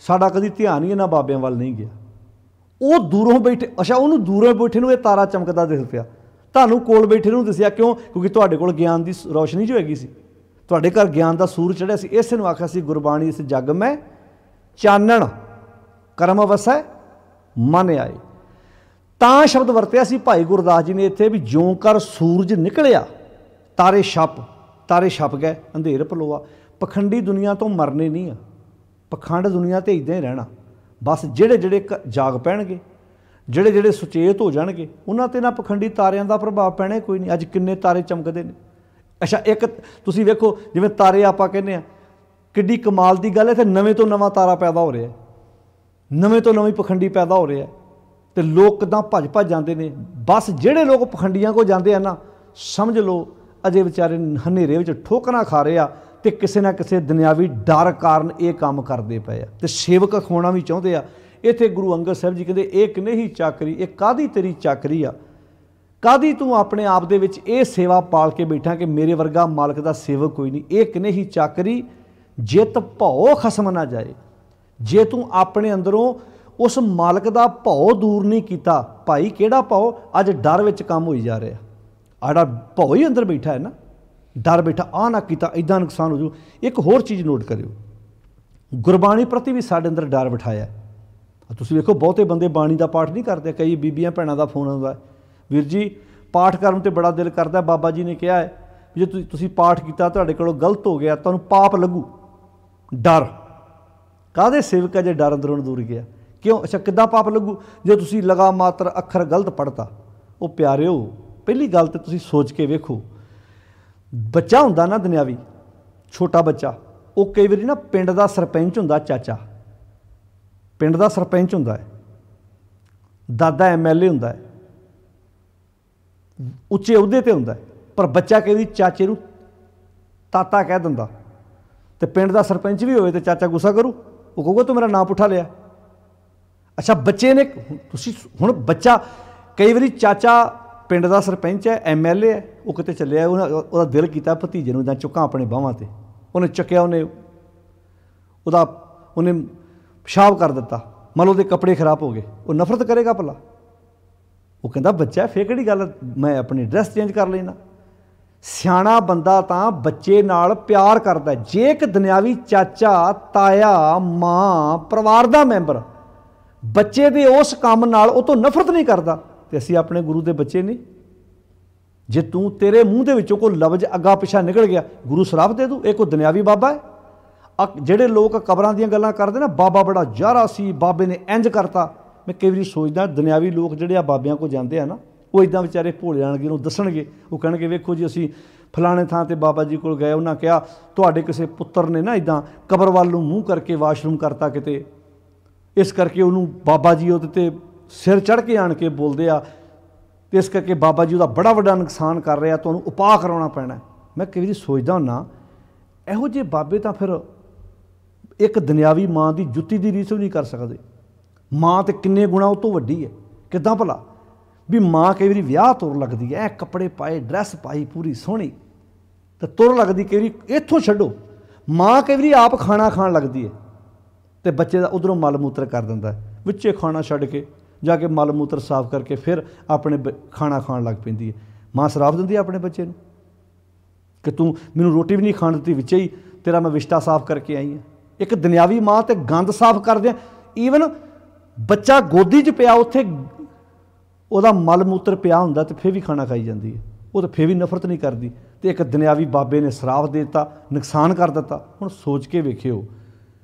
S1: साडा कदी ध्यान ही इन्हां बाबियां वल नहीं गया। वो दूरों बैठे, अच्छा उन्होंने दूरों बैठे नूं ये तारा चमकदा दिस पिया, तुहानूं कोल बैठे नूं दिसिया। क्यों? क्योंकि तुहाडे कोल ज्ञान की रोशनी जो हैगी सी, तुहाडे घर ज्ञान का सूरज चढ़िया सी। इस नूं आखिया सी गुरबाणी इस जग में चानण करम वसै मन आए। तां शब्द वरतिया सी भाई गुरदास जी ने इत्थे भी ज्यों कर सूरज निकलिया तारे छप गए अंधेर पलोआ। पखंडी दुनिया तो मरने नहीं आ, पखंड दुनिया तो इदां ही रहना। बस ਜਿਹੜੇ ਜਿਹੜੇ ਜਾਗ ਪੈਣਗੇ, ਜਿਹੜੇ ਜਿਹੜੇ ਸੁਚੇਤ ਹੋ ਜਾਣਗੇ, ਉਹਨਾਂ 'ਤੇ ਨਾ ਪਖੰਡੀ ਤਾਰਿਆਂ ਦਾ ਪ੍ਰਭਾਵ ਪੈਣਾ ਕੋਈ ਨਹੀਂ। ਅੱਜ ਕਿੰਨੇ ਤਾਰੇ ਚਮਕਦੇ ਨੇ। ਅੱਛਾ ਇੱਕ ਤੁਸੀਂ ਵੇਖੋ ਜਿਵੇਂ ਤਾਰੇ ਆਪਾਂ ਕਹਿੰਦੇ ਆ, ਕਿੱਡੀ ਕਮਾਲ ਦੀ ਗੱਲ ਹੈ। ਇੱਥੇ ਨਵੇਂ ਤੋਂ ਨਵਾਂ ਤਾਰਾ ਪੈਦਾ ਹੋ ਰਿਹਾ, ਨਵੇਂ ਤੋਂ ਨਵੀਂ ਪਖੰਡੀ ਪੈਦਾ ਹੋ ਰਿਹਾ, ਤੇ ਲੋਕ ਕਿੱਦਾਂ ਭੱਜ ਜਾਂਦੇ ਨੇ। ਬਸ ਜਿਹੜੇ ਲੋਕ ਪਖੰਡੀਆਂ ਕੋਲ ਜਾਂਦੇ ਆ ਨਾ, ਸਮਝ ਲਓ ਅਜੇ ਵਿਚਾਰੇ ਹਨੇਰੇ ਵਿੱਚ ਠੋਕਰਾਂ ਖਾ ਰਹੇ ਆ, ਤੇ ਕਿਸੇ ਨਾ ਕਿਸੇ ਦੁਨਿਆਵੀ ਡਰ ਕਾਰਨ ਇਹ ਕੰਮ ਕਰਦੇ ਪਏ ਆ, ਤੇ ਸੇਵਕ ਖਵਾਉਣਾ ਵੀ ਚਾਹੁੰਦੇ ਆ। ਇੱਥੇ ਗੁਰੂ ਅੰਗਦ ਸਾਹਿਬ ਜੀ ਕਹਿੰਦੇ ਇਹ ਕਨੇਹੀ ਚਾਕਰੀ, ਇਹ ਕਾਹਦੀ ਤੇਰੀ ਚਾਕਰੀ ਆ, ਕਾਹਦੀ ਤੂੰ ਆਪਣੇ ਆਪ ਦੇ ਵਿੱਚ ਇਹ ਸੇਵਾ ਪਾਲ ਕੇ ਬੈਠਾ ਕਿ ਮੇਰੇ ਵਰਗਾ ਮਾਲਕ ਦਾ ਸੇਵਕ ਕੋਈ ਨਹੀਂ। ਇਹ ਕਨੇਹੀ ਚਾਕਰੀ ਜਿਤ ਭਉ ਖਸਮ ਨਾ ਜਾਏ। ਜੇ ਤੂੰ ਆਪਣੇ ਅੰਦਰੋਂ ਉਸ ਮਾਲਕ ਦਾ ਭਉ ਦੂਰ ਨਹੀਂ ਕੀਤਾ, ਭਾਈ ਕਿਹੜਾ ਭਉ? ਅੱਜ ਡਰ ਵਿੱਚ ਕੰਮ ਹੋਈ ਜਾ ਰਿਹਾ। ਆੜਾ ਭਉ ਹੀ ਅੰਦਰ ਬੈਠਾ ਹੈ ਨਾ, ਡਰ ਬੈਠਾ, ਆ ਨਾ ਕੀਤਾ ਇੱਦਾਂ ਨੁਕਸਾਨ ਹੋ ਜੂ। ਇੱਕ ਹੋਰ ਚੀਜ਼ ਨੋਟ ਕਰਿਓ, ਗੁਰਬਾਣੀ ਪ੍ਰਤੀ ਵੀ ਸਾਡੇ ਅੰਦਰ ਡਰ ਬਿਠਾਇਆ। ਤੁਸੀਂ ਵੇਖੋ ਬਹੁਤੇ ਬੰਦੇ ਬਾਣੀ ਦਾ ਪਾਠ ਨਹੀਂ ਕਰਦੇ। ਕਈ ਬੀਬੀਆਂ ਭੈਣਾਂ ਦਾ ਫੋਨ ਆਉਂਦਾ, ਵੀਰ ਜੀ ਪਾਠ ਕਰਨ 'ਤੇ ਬੜਾ ਦਿਲ ਕਰਦਾ, ਬਾਬਾ ਜੀ ਨੇ ਕਿਹਾ ਹੈ ਜੇ ਤੁਸੀਂ ਪਾਠ ਕੀਤਾ ਤੁਹਾਡੇ ਕੋਲੋਂ ਗਲਤ ਹੋ ਗਿਆ ਤੁਹਾਨੂੰ ਪਾਪ ਲੱਗੂ। ਡਰ ਕਾਹਦੇ ਸੇਵਕ ਹੈ ਜੇ ਡਰ ਅੰਦਰੋਂ ਦੂਰ ਗਿਆ? ਕਿਉਂ? ਅੱਛਾ ਕਿੱਦਾਂ ਪਾਪ ਲੱਗੂ? ਜੇ ਤੁਸੀਂ ਲਗਾ ਮਾਤਰ ਅੱਖਰ ਗਲਤ ਪੜ੍ਹਤਾ। ਉਹ ਪਿਆਰਿਓ ਪਹਿਲੀ ਗੱਲ ਤਾਂ ਤੁਸੀਂ ਸੋਚ ਕੇ ਵੇਖੋ, ਬੱਚਾ ਹੁੰਦਾ ਨਾ ਦੁਨਿਆਵੀ ਛੋਟਾ ਬੱਚਾ, ਉਹ ਕਈ ਵਾਰੀ ਨਾ ਪਿੰਡ ਦਾ ਸਰਪੰਚ ਹੁੰਦਾ, ਚਾਚਾ ਪਿੰਡ ਦਾ ਸਰਪੰਚ ਹੁੰਦਾ ਹੈ, ਦਾਦਾ MLA ਹੁੰਦਾ ਹੈ, ਉੱਚੇ ਅਹੁਦੇ 'ਤੇ ਹੁੰਦਾ ਹੈ, ਪਰ ਬੱਚਾ ਕਈ ਵਾਰੀ ਚਾਚੇ ਨੂੰ ਤਾਤਾ ਕਹਿ ਦਿੰਦਾ, ਤੇ ਪਿੰਡ ਦਾ ਸਰਪੰਚ ਵੀ ਹੋਵੇ ਤੇ ਚਾਚਾ ਗੁੱਸਾ ਕਰੂ, ਉਹ ਕਹੂਗਾ ਤੂੰ ਮੇਰਾ ਨਾਂ ਪੁੱਠਾ ਲਿਆ। ਅੱਛਾ ਬੱਚੇ ਨੇ, ਤੁਸੀਂ ਹੁਣ ਬੱਚਾ ਕਈ ਵਾਰੀ ਚਾਚਾ ਪਿੰਡ ਦਾ ਸਰਪੰਚ ਹੈ, MLA ਹੈ, ਉਹ ਕਿਤੇ ਚੱਲਿਆ, ਉਹਦਾ ਦਿਲ ਕੀਤਾ ਭਤੀਜੇ ਨੂੰ ਜਾਂ ਚੁੱਕਾਂ ਆਪਣੇ ਬਾਹਾਂ 'ਤੇ, ਉਹਨੇ ਚੱਕਿਆ, ਉਹਨੇ ਪਿਸ਼ਾਬ ਕਰ ਦਿੱਤਾ, ਮੰਨ ਲਓ ਉਹਦੇ ਕੱਪੜੇ ਖਰਾਬ ਹੋ ਗਏ, ਉਹ ਨਫ਼ਰਤ ਕਰੇਗਾ ਭਲਾ? ਉਹ ਕਹਿੰਦਾ ਬੱਚਾ ਫੇਰ ਕਿਹੜੀ ਗੱਲ, ਮੈਂ ਆਪਣੀ ਡਰੈਸ ਚੇਂਜ ਕਰ ਲੈਣਾ। ਸਿਆਣਾ ਬੰਦਾ ਤਾਂ ਬੱਚੇ ਨਾਲ ਪਿਆਰ ਕਰਦਾ। ਜੇ ਇੱਕ ਦੁਨਿਆਵੀ ਚਾਚਾ, ਤਾਇਆ, ਮਾਂ, ਪਰਿਵਾਰ ਦਾ ਮੈਂਬਰ ਬੱਚੇ ਦੇ ਉਸ ਕੰਮ ਨਾਲ ਉਹ ਤੋਂ ਨਫ਼ਰਤ ਨਹੀਂ ਕਰਦਾ, ਤੇ ਅਸੀਂ ਆਪਣੇ ਗੁਰੂ ਦੇ ਬੱਚੇ ਨਹੀਂ। ਜੇ ਤੇਰੇ ਮੂੰਹ ਦੇ ਵਿੱਚੋਂ ਕੋਈ ਲਫ਼ਜ਼ ਅੱਗਾ ਪਿਛਾ ਨਿਕਲ ਗਿਆ, ਗੁਰੂ ਸ਼ਰਾਪ ਦੇ ਦੂ। ਇਹ ਕੋਈ ਦੁਨਿਆਵੀ ਬਾਬਾ ਹੈ? ਜਿਹੜੇ ਲੋਕ ਕਬਰਾਂ ਦੀਆਂ ਗੱਲਾਂ ਕਰਦੇ ਨਾ, ਬਾਬਾ ਬੜਾ ਯਾਰਾ ਸੀ, ਬਾਬੇ ਨੇ ਇੰਜ ਕਰਤਾ। ਮੈਂ ਕਈ ਵਾਰੀ ਸੋਚਦਾ ਦੁਨਿਆਵੀ ਲੋਕ ਜਿਹੜੇ ਆ ਬਾਬਿਆਂ ਕੋਲ ਜਾਂਦੇ ਆ ਨਾ, ਉਹ ਇੱਦਾਂ ਵਿਚਾਰੇ ਭੋਲੇ ਜਾਣਗੇ, ਉਹਨੂੰ ਦੱਸਣਗੇ, ਉਹ ਕਹਿਣਗੇ ਵੇਖੋ ਜੀ ਅਸੀਂ ਫਲਾਣੇ ਥਾਂ 'ਤੇ ਬਾਬਾ ਜੀ ਕੋਲ ਗਏ, ਉਹਨਾਂ ਕਿਹਾ ਤੁਹਾਡੇ ਕਿਸੇ ਪੁੱਤਰ ਨੇ ਨਾ ਇੱਦਾਂ ਕਬਰ ਵੱਲ ਨੂੰ ਮੂੰਹ ਕਰਕੇ ਵਾਸ਼ਰੂਮ ਕਰਤਾ ਕਿਤੇ, ਇਸ ਕਰਕੇ ਉਹਨੂੰ ਬਾਬਾ ਜੀ ਉਹਦੇ 'ਤੇ ਸਿਰ ਚੜ੍ਹ ਕੇ ਆਣ ਕੇ ਬੋਲਦੇ ਆ, ਅਤੇ ਇਸ ਕਰਕੇ ਬਾਬਾ ਜੀ ਉਹਦਾ ਬੜਾ ਵੱਡਾ ਨੁਕਸਾਨ ਕਰ ਰਿਹਾ, ਤੁਹਾਨੂੰ ਉਪਾਅ ਕਰਾਉਣਾ ਪੈਣਾ। ਮੈਂ ਕਈ ਵਾਰੀ ਸੋਚਦਾ ਹੁੰਦਾ ਇਹੋ ਜਿਹੇ ਬਾਬੇ ਤਾਂ ਫਿਰ ਇੱਕ ਦੁਨਿਆਵੀ ਮਾਂ ਦੀ ਜੁੱਤੀ ਦੀ ਰੀਸ ਵੀ ਨਹੀਂ ਕਰ ਸਕਦੇ। ਮਾਂ ਤਾਂ ਕਿੰਨੇ ਗੁਣਾ ਉਹ ਤੋਂ ਵੱਡੀ ਹੈ। ਕਿੱਦਾਂ ਭਲਾ ਵੀ ਮਾਂ ਕਈ ਵਾਰੀ ਵਿਆਹ ਤੁਰ ਲੱਗਦੀ ਹੈ, ਕੱਪੜੇ ਪਾਏ, ਡਰੈਸ ਪਾਈ ਪੂਰੀ ਸੋਹਣੀ, ਅਤੇ ਤੁਰ ਲੱਗਦੀ ਕਈ ਵਾਰੀ। ਇੱਥੋਂ ਛੱਡੋ, ਮਾਂ ਕਈ ਵਾਰੀ ਆਪ ਖਾਣਾ ਖਾਣ ਲੱਗਦੀ ਹੈ, ਅਤੇ ਬੱਚੇ ਦਾ ਉੱਧਰੋਂ ਮਲ ਮੂਤਰ ਕਰ ਦਿੰਦਾ, ਵਿੱਚੇ ਖਾਣਾ ਛੱਡ ਕੇ ਜਾ ਕੇ ਮਲ ਮੂਤਰ ਸਾਫ਼ ਕਰਕੇ ਫਿਰ ਆਪਣੇ ਖਾਣਾ ਖਾਣ ਲੱਗ ਪੈਂਦੀ ਹੈ। ਮਾਂ ਸ਼ਰਾਪ ਦਿੰਦੀ ਹੈ ਆਪਣੇ ਬੱਚੇ ਨੂੰ ਕਿ ਤੂੰ ਮੈਨੂੰ ਰੋਟੀ ਵੀ ਨਹੀਂ ਖਾਣ ਦਿੱਤੀ, ਵਿੱਚੇ ਹੀ ਤੇਰਾ ਮੈਂ ਵਿਸ਼ਟਾ ਸਾਫ਼ ਕਰਕੇ ਆਈ ਹਾਂ। ਇੱਕ ਦੁਨਿਆਵੀ ਮਾਂ ਤੇ ਗੰਦ ਸਾਫ਼ ਕਰਦੇ ਆ। ਈਵਨ ਬੱਚਾ ਗੋਦੀ 'ਚ ਪਿਆ, ਉੱਥੇ ਉਹਦਾ ਮਲ ਮੂਤਰ ਪਿਆ ਹੁੰਦਾ, ਤੇ ਫਿਰ ਵੀ ਖਾਣਾ ਖਾਈ ਜਾਂਦੀ ਹੈ, ਉਹ ਤਾਂ ਫਿਰ ਵੀ ਨਫ਼ਰਤ ਨਹੀਂ ਕਰਦੀ। ਅਤੇ ਇੱਕ ਦੁਨਿਆਵੀ ਬਾਬੇ ਨੇ ਸ਼ਰਾਪ ਦੇ ਦਿੱਤਾ, ਨੁਕਸਾਨ ਕਰ ਦਿੱਤਾ। ਹੁਣ ਸੋਚ ਕੇ ਵੇਖਿਓ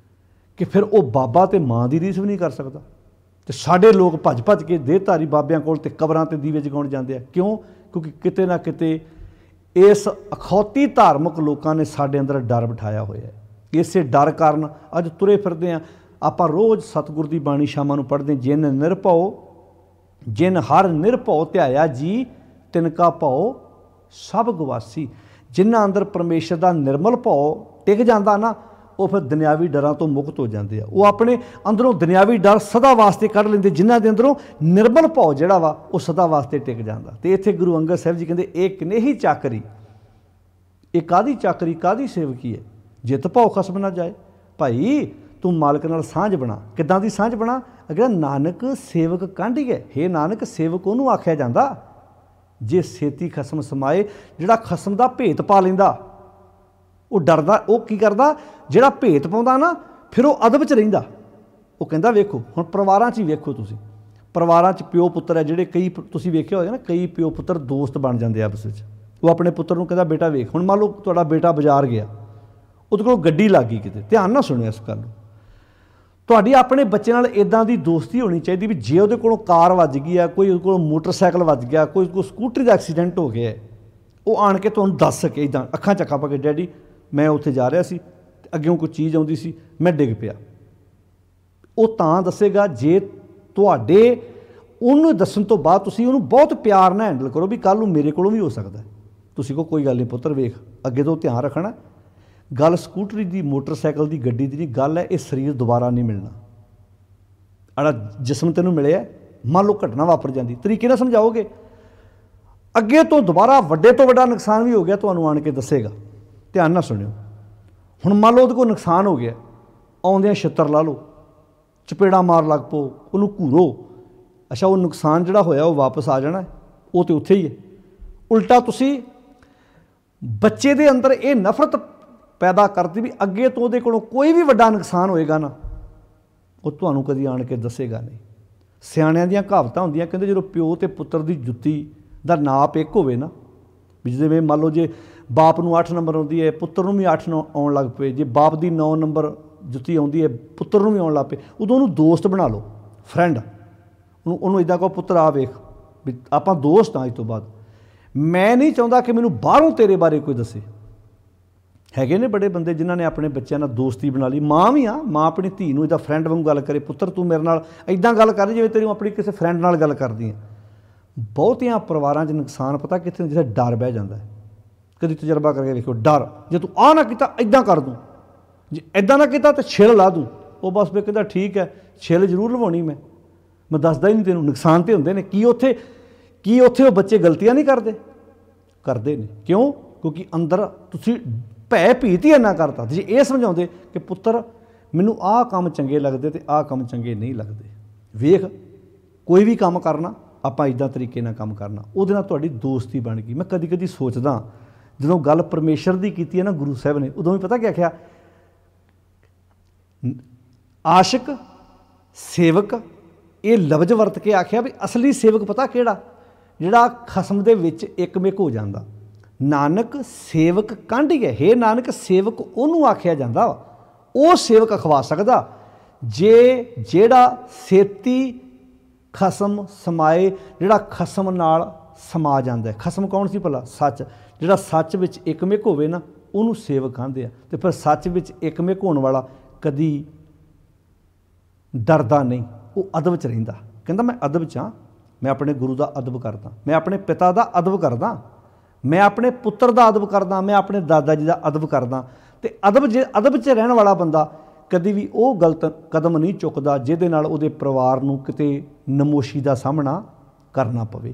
S1: ਕਿ ਫਿਰ ਉਹ ਬਾਬਾ ਤੇ ਮਾਂ ਦੀ ਰੀਸ ਵੀ ਨਹੀਂ ਕਰ ਸਕਦਾ। ਅਤੇ ਸਾਡੇ ਲੋਕ ਭੱਜ ਕੇ ਦੇਹਧਾਰੀ ਬਾਬਿਆਂ ਕੋਲ ਤੇ ਕਬਰਾਂ 'ਤੇ ਦੀਵੇ ਜਗਾਉਣ ਜਾਂਦੇ ਆ। ਕਿਉਂ? ਕਿਉਂਕਿ ਕਿਤੇ ਨਾ ਕਿਤੇ ਇਸ ਅਖੌਤੀ ਧਾਰਮਿਕ ਲੋਕਾਂ ਨੇ ਸਾਡੇ ਅੰਦਰ ਡਰ ਬਿਠਾਇਆ ਹੋਇਆ ਹੈ। ਇਸੇ ਡਰ ਕਾਰਨ ਅੱਜ ਤੁਰੇ ਫਿਰਦੇ ਹਾਂ। ਆਪਾਂ ਰੋਜ਼ ਸਤਿਗੁਰ ਦੀ ਬਾਣੀ ਸ਼ਾਮਾਂ ਨੂੰ ਪੜ੍ਹਦੇ, ਜਿਨ ਨਿਰਭਉ ਜਿਨ ਹਰ ਨਿਰਭਉ ਧਿਆਇਆ ਜੀ ਤਿਨਕਾ ਭਉ ਸਭ ਗਵਾਸੀ। ਜਿਨ੍ਹਾਂ ਅੰਦਰ ਪਰਮੇਸ਼ਰ ਦਾ ਨਿਰਮਲ ਭਉ ਟਿਕ ਜਾਂਦਾ ਨਾ, ਉਹ ਫਿਰ ਦੁਨਿਆਵੀ ਡਰਾਂ ਤੋਂ ਮੁਕਤ ਹੋ ਜਾਂਦੇ ਆ। ਉਹ ਆਪਣੇ ਅੰਦਰੋਂ ਦੁਨਿਆਵੀ ਡਰ ਸਦਾ ਵਾਸਤੇ ਕੱਢ ਲੈਂਦੇ, ਜਿਨ੍ਹਾਂ ਦੇ ਅੰਦਰੋਂ ਨਿਰਮਲ ਭਉ ਜਿਹੜਾ ਵਾ ਉਹ ਸਦਾ ਵਾਸਤੇ ਟਿਕ ਜਾਂਦਾ। ਅਤੇ ਇੱਥੇ ਗੁਰੂ ਅੰਗਦ ਸਾਹਿਬ ਜੀ ਕਹਿੰਦੇ ਇਹ ਕਨੇਹੀ ਚਾਕਰੀ, ਇਹ ਕਾਹਦੀ ਚਾਕਰੀ, ਕਾਹਦੀ ਸੇਵਕੀ ਹੈ? ਜਿੱਤ ਭਉ ਖਸਮ ਨਾ ਜਾਏ। ਭਾਈ ਤੂੰ ਮਾਲਕ ਨਾਲ ਸਾਂਝ ਬਣਾ। ਕਿੱਦਾਂ ਦੀ ਸਾਂਝ ਬਣਾ? ਅਗਰ ਨਾਨਕ ਸੇਵਕ ਕਾਂਢੀਏ, ਹੇ ਨਾਨਕ ਸੇਵਕ ਉਹਨੂੰ ਆਖਿਆ ਜਾਂਦਾ ਜੇ ਛੇਤੀ ਖਸਮ ਸਮਾਏ। ਜਿਹੜਾ ਖਸਮ ਦਾ ਭੇਤ ਪਾ ਲੈਂਦਾ, ਉਹ ਡਰਦਾ, ਉਹ ਕੀ ਕਰਦਾ, ਜਿਹੜਾ ਭੇਤ ਪਾਉਂਦਾ ਨਾ ਫਿਰ ਉਹ ਅਦਬ 'ਚ ਰਹਿੰਦਾ। ਉਹ ਕਹਿੰਦਾ ਵੇਖੋ ਹੁਣ ਪਰਿਵਾਰਾਂ 'ਚ ਹੀ ਵੇਖੋ ਤੁਸੀਂ, ਪਰਿਵਾਰਾਂ 'ਚ ਪਿਓ ਪੁੱਤਰ ਹੈ ਜਿਹੜੇ ਕਈ ਤੁਸੀਂ ਵੇਖਿਆ ਹੋਏਗਾ ਨਾ, ਕਈ ਪਿਓ ਪੁੱਤਰ ਦੋਸਤ ਬਣ ਜਾਂਦੇ ਆਪਸ ਵਿੱਚ। ਉਹ ਆਪਣੇ ਪੁੱਤਰ ਨੂੰ ਕਹਿੰਦਾ ਬੇਟਾ ਵੇਖ, ਹੁਣ ਮੰਨ ਲਓ ਤੁਹਾਡਾ ਬੇਟਾ ਬਾਜ਼ਾਰ ਗਿਆ, ਉਹਦੇ ਕੋਲ ਗੱਡੀ ਲੱਗ ਗਈ ਕਿਤੇ, ਧਿਆਨ ਨਾਲ ਸੁਣਿਓ ਇਸ ਗੱਲ ਨੂੰ। ਤੁਹਾਡੀ ਆਪਣੇ ਬੱਚੇ ਨਾਲ ਇੱਦਾਂ ਦੀ ਦੋਸਤੀ ਹੋਣੀ ਚਾਹੀਦੀ ਵੀ ਜੇ ਉਹਦੇ ਕੋਲੋਂ ਕਾਰ ਵੱਜ ਗਈ ਹੈ, ਕੋਈ ਉਹਦੇ ਕੋਲੋਂ ਮੋਟਰਸਾਈਕਲ ਵੱਜ ਗਿਆ, ਕੋਈ ਸਕੂਟਰੀ ਦਾ ਐਕਸੀਡੈਂਟ ਹੋ ਗਿਆ, ਉਹ ਆਣ ਕੇ ਤੁਹਾਨੂੰ ਦੱਸ ਸਕੇ ਇੱਦਾਂ ਅੱਖਾਂ 'ਚ ਅੱਖਾਂ ਪਾ ਕੇ, ਡੈਡੀ ਮੈਂ ਉੱਥੇ ਜਾ ਰਿਹਾ ਸੀ, ਅੱਗਿਓਂ ਕੋਈ ਚੀਜ਼ ਆਉਂਦੀ ਸੀ, ਮੈਂ ਡਿੱਗ ਪਿਆ। ਉਹ ਤਾਂ ਦੱਸੇਗਾ ਜੇ ਤੁਹਾਡੇ ਉਹਨੂੰ ਦੱਸਣ ਤੋਂ ਬਾਅਦ ਤੁਸੀਂ ਉਹਨੂੰ ਬਹੁਤ ਪਿਆਰ ਨਾਲ ਹੈਂਡਲ ਕਰੋ ਵੀ ਕੱਲ੍ਹ ਨੂੰ ਮੇਰੇ ਕੋਲੋਂ ਵੀ ਹੋ ਸਕਦਾ। ਤੁਸੀਂ ਕਹੋ ਕੋਈ ਗੱਲ ਨਹੀਂ ਪੁੱਤਰ, ਵੇਖ ਅੱਗੇ ਤੋਂ ਧਿਆਨ ਰੱਖਣਾ, ਗੱਲ ਸਕੂਟਰੀ ਦੀ, ਮੋਟਰਸਾਈਕਲ ਦੀ, ਗੱਡੀ ਦੀ ਨਹੀਂ, ਗੱਲ ਹੈ ਇਹ ਸਰੀਰ ਦੁਬਾਰਾ ਨਹੀਂ ਮਿਲਣਾ। ਜਿਹੜਾ ਜਿਸਮ ਤੈਨੂੰ ਮਿਲਿਆ, ਮੰਨ ਲਓ ਘਟਨਾ ਵਾਪਰ ਜਾਂਦੀ, ਤਰੀਕੇ ਨਾਲ ਸਮਝਾਓਗੇ, ਅੱਗੇ ਤੋਂ ਦੁਬਾਰਾ ਵੱਡੇ ਤੋਂ ਵੱਡਾ ਨੁਕਸਾਨ ਵੀ ਹੋ ਗਿਆ ਤੁਹਾਨੂੰ ਆਣ ਕੇ ਦੱਸੇਗਾ। ਧਿਆਨ ਨਾਲ ਸੁਣਿਓ। ਹੁਣ ਮੰਨ ਲਓ ਉਹਦੇ ਕੋਲ ਨੁਕਸਾਨ ਹੋ ਗਿਆ, ਆਉਂਦਿਆਂ ਛਿੱਤਰ ਲਾ ਲਓ, ਚਪੇੜਾ ਮਾਰ ਲੱਗ ਪਓ, ਉਹਨੂੰ ਘੂਰੋ, ਅੱਛਾ ਉਹ ਨੁਕਸਾਨ ਜਿਹੜਾ ਹੋਇਆ ਉਹ ਵਾਪਸ ਆ ਜਾਣਾ, ਉਹ ਤਾਂ ਉੱਥੇ ਹੀ ਹੈ। ਉਲਟਾ ਤੁਸੀਂ ਬੱਚੇ ਦੇ ਅੰਦਰ ਇਹ ਨਫ਼ਰਤ ਪੈਦਾ ਕਰਦੀ ਵੀ ਅੱਗੇ ਤੋਂ ਉਹਦੇ ਕੋਲੋਂ ਕੋਈ ਵੀ ਵੱਡਾ ਨੁਕਸਾਨ ਹੋਏਗਾ ਨਾ, ਉਹ ਤੁਹਾਨੂੰ ਕਦੀ ਆਣ ਕੇ ਦੱਸੇਗਾ ਨਹੀਂ। ਸਿਆਣਿਆਂ ਦੀਆਂ ਕਹਾਵਤਾਂ ਹੁੰਦੀਆਂ, ਕਹਿੰਦੇ ਜਦੋਂ ਪਿਓ ਅਤੇ ਪੁੱਤਰ ਦੀ ਜੁੱਤੀ ਦਾ ਨਾਪ ਇੱਕ ਹੋਵੇ ਨਾ, ਵੀ ਜਿਵੇਂ ਮੰਨ ਲਓ ਜੇ ਬਾਪ ਨੂੰ 8 ਨੰਬਰ ਆਉਂਦੀ ਹੈ, ਪੁੱਤਰ ਨੂੰ ਵੀ 8 ਆਉਣ ਲੱਗ ਪਏ, ਜੇ ਬਾਪ ਦੀ 9 ਨੰਬਰ ਜੁੱਤੀ ਆਉਂਦੀ ਹੈ, ਪੁੱਤਰ ਨੂੰ ਵੀ ਆਉਣ ਲੱਗ ਪਏ, ਉਦੋਂ ਉਹਨੂੰ ਦੋਸਤ ਬਣਾ ਲਓ, ਫਰੈਂਡ। ਉਹਨੂੰ ਇੱਦਾਂ ਕਹੋ ਪੁੱਤਰ ਆ ਵੇਖ ਵੀ ਆਪਾਂ ਦੋਸਤ ਹਾਂ, ਅੱਜ ਤੋਂ ਬਾਅਦ ਮੈਂ ਨਹੀਂ ਚਾਹੁੰਦਾ ਕਿ ਮੈਨੂੰ ਬਾਹਰੋਂ ਤੇਰੇ ਬਾਰੇ ਕੋਈ ਦੱਸੇ। ਹੈਗੇ ਨੇ ਬੜੇ ਬੰਦੇ ਜਿਨ੍ਹਾਂ ਨੇ ਆਪਣੇ ਬੱਚਿਆਂ ਨਾਲ ਦੋਸਤੀ ਬਣਾ ਲਈ। ਮਾਂ ਵੀ ਆ, ਮਾਂ ਆਪਣੀ ਧੀ ਨੂੰ ਇੱਦਾਂ ਫਰੈਂਡ ਵਾਂਗੂ ਗੱਲ ਕਰੇ, ਪੁੱਤਰ ਤੂੰ ਮੇਰੇ ਨਾਲ ਇੱਦਾਂ ਗੱਲ ਕਰ ਜਿਵੇਂ ਤੇਰੀ ਆਪਣੀ ਕਿਸੇ ਫਰੈਂਡ ਨਾਲ ਗੱਲ ਕਰਦੀ ਹੈ। ਬਹੁਤਿਆਂ ਪਰਿਵਾਰਾਂ 'ਚ ਨੁਕਸਾਨ ਪਤਾ ਕਿੱਥੇ, ਜਿੱਥੇ ਡਰ ਬਹਿ ਜਾਂਦਾ ਹੈ। ਕਦੀ ਤਜਰਬਾ ਕਰਕੇ ਵੇਖੋ, ਡਰ, ਜੇ ਤੂੰ ਆਹ ਨਾ ਕੀਤਾ ਇੱਦਾਂ ਕਰ ਦੂੰ, ਜੇ ਇੱਦਾਂ ਨਾ ਕੀਤਾ ਤਾਂ ਛਿੱਲ ਲਾ ਦੂੰ। ਉਹ ਬਸ ਫਿਰ ਕਹਿੰਦਾ ਠੀਕ ਹੈ, ਛਿੱਲ ਜ਼ਰੂਰ ਲਵਾਉਣੀ ਮੈਂ ਦੱਸਦਾ ਹੀ ਨਹੀਂ ਤੈਨੂੰ। ਨੁਕਸਾਨ ਤਾਂ ਹੁੰਦੇ ਨੇ। ਕੀ ਉੱਥੇ ਉਹ ਬੱਚੇ ਗਲਤੀਆਂ ਨਹੀਂ ਕਰਦੇ ਨੇ? ਕਿਉਂ? ਕਿਉਂਕਿ ਅੰਦਰ ਤੁਸੀਂ ਭੈ ਭੀਤ ਹੀ ਇੰਨਾ ਕਰਤਾ। ਜੇ ਇਹ ਸਮਝਾਉਂਦੇ ਕਿ ਪੁੱਤਰ ਮੈਨੂੰ ਆਹ ਕੰਮ ਚੰਗੇ ਲੱਗਦੇ ਅਤੇ ਆਹ ਕੰਮ ਚੰਗੇ ਨਹੀਂ ਲੱਗਦੇ, ਵੇਖ ਕੋਈ ਵੀ ਕੰਮ ਕਰਨਾ ਆਪਾਂ ਇੱਦਾਂ ਤਰੀਕੇ ਨਾਲ ਕੰਮ ਕਰਨਾ, ਉਹਦੇ ਨਾਲ ਤੁਹਾਡੀ ਦੋਸਤੀ ਬਣ ਗਈ। ਮੈਂ ਕਦੀ ਕਦੀ ਸੋਚਦਾ ਜਦੋਂ ਗੱਲ ਪਰਮੇਸ਼ਰ ਦੀ ਕੀਤੀ ਹੈ ਨਾ ਗੁਰੂ ਸਾਹਿਬ ਨੇ, ਉਦੋਂ ਵੀ ਪਤਾ ਕੀ ਆਖਿਆ, ਆਸ਼ਿਕ ਸੇਵਕ, ਇਹ ਲਫ਼ਜ਼ ਵਰਤ ਕੇ ਆਖਿਆ ਵੀ ਅਸਲੀ ਸੇਵਕ ਪਤਾ ਕਿਹੜਾ? ਜਿਹੜਾ ਖਸਮ ਦੇ ਵਿੱਚ ਇੱਕਮਿਕ ਹੋ ਜਾਂਦਾ। ਨਾਨਕ ਸੇਵਕ ਕਾਂਢੀਏ, ਹੇ ਨਾਨਕ ਸੇਵਕ ਉਹਨੂੰ ਆਖਿਆ ਜਾਂਦਾ, ਉਹ ਸੇਵਕ ਅਖਵਾ ਸਕਦਾ ਜਿਹੜਾ ਛੇਤੀ ਖਸਮ ਸਮਾਏ, ਜਿਹੜਾ ਖਸਮ ਨਾਲ ਸਮਾ ਜਾਂਦਾ ਹੈ। ਖਸਮ ਕੌਣ ਸੀ ਭਲਾ? ਸੱਚ। ਜਿਹੜਾ ਸੱਚ ਵਿੱਚ ਇੱਕਮਿਕ ਹੋਵੇ ਨਾ, ਉਹਨੂੰ ਸੇਵਕ ਕਹਿੰਦੇ ਆ। ਅਤੇ ਫਿਰ ਸੱਚ ਵਿੱਚ ਇੱਕਮਿਕ ਹੋਣ ਵਾਲਾ ਕਦੀ ਡਰਦਾ ਨਹੀਂ, ਉਹ ਅਦਬ 'ਚ ਰਹਿੰਦਾ। ਕਹਿੰਦਾ ਮੈਂ ਅਦਬ 'ਚ ਹਾਂ, ਮੈਂ ਆਪਣੇ ਗੁਰੂ ਦਾ ਅਦਬ ਕਰਦਾ, ਮੈਂ ਆਪਣੇ ਪਿਤਾ ਦਾ ਅਦਬ ਕਰਦਾ, ਮੈਂ ਆਪਣੇ ਪੁੱਤਰ ਦਾ ਅਦਬ ਕਰਦਾ, ਮੈਂ ਆਪਣੇ ਦਾਦਾ ਜੀ ਦਾ ਅਦਬ ਕਰਦਾ। ਅਤੇ ਅਦਬ 'ਚ ਰਹਿਣ ਵਾਲਾ ਬੰਦਾ ਕਦੀ ਵੀ ਉਹ ਗਲਤ ਕਦਮ ਨਹੀਂ ਚੁੱਕਦਾ ਜਿਹਦੇ ਨਾਲ ਉਹਦੇ ਪਰਿਵਾਰ ਨੂੰ ਕਿਤੇ ਨਮੋਸ਼ੀ ਦਾ ਸਾਹਮਣਾ ਕਰਨਾ ਪਵੇ।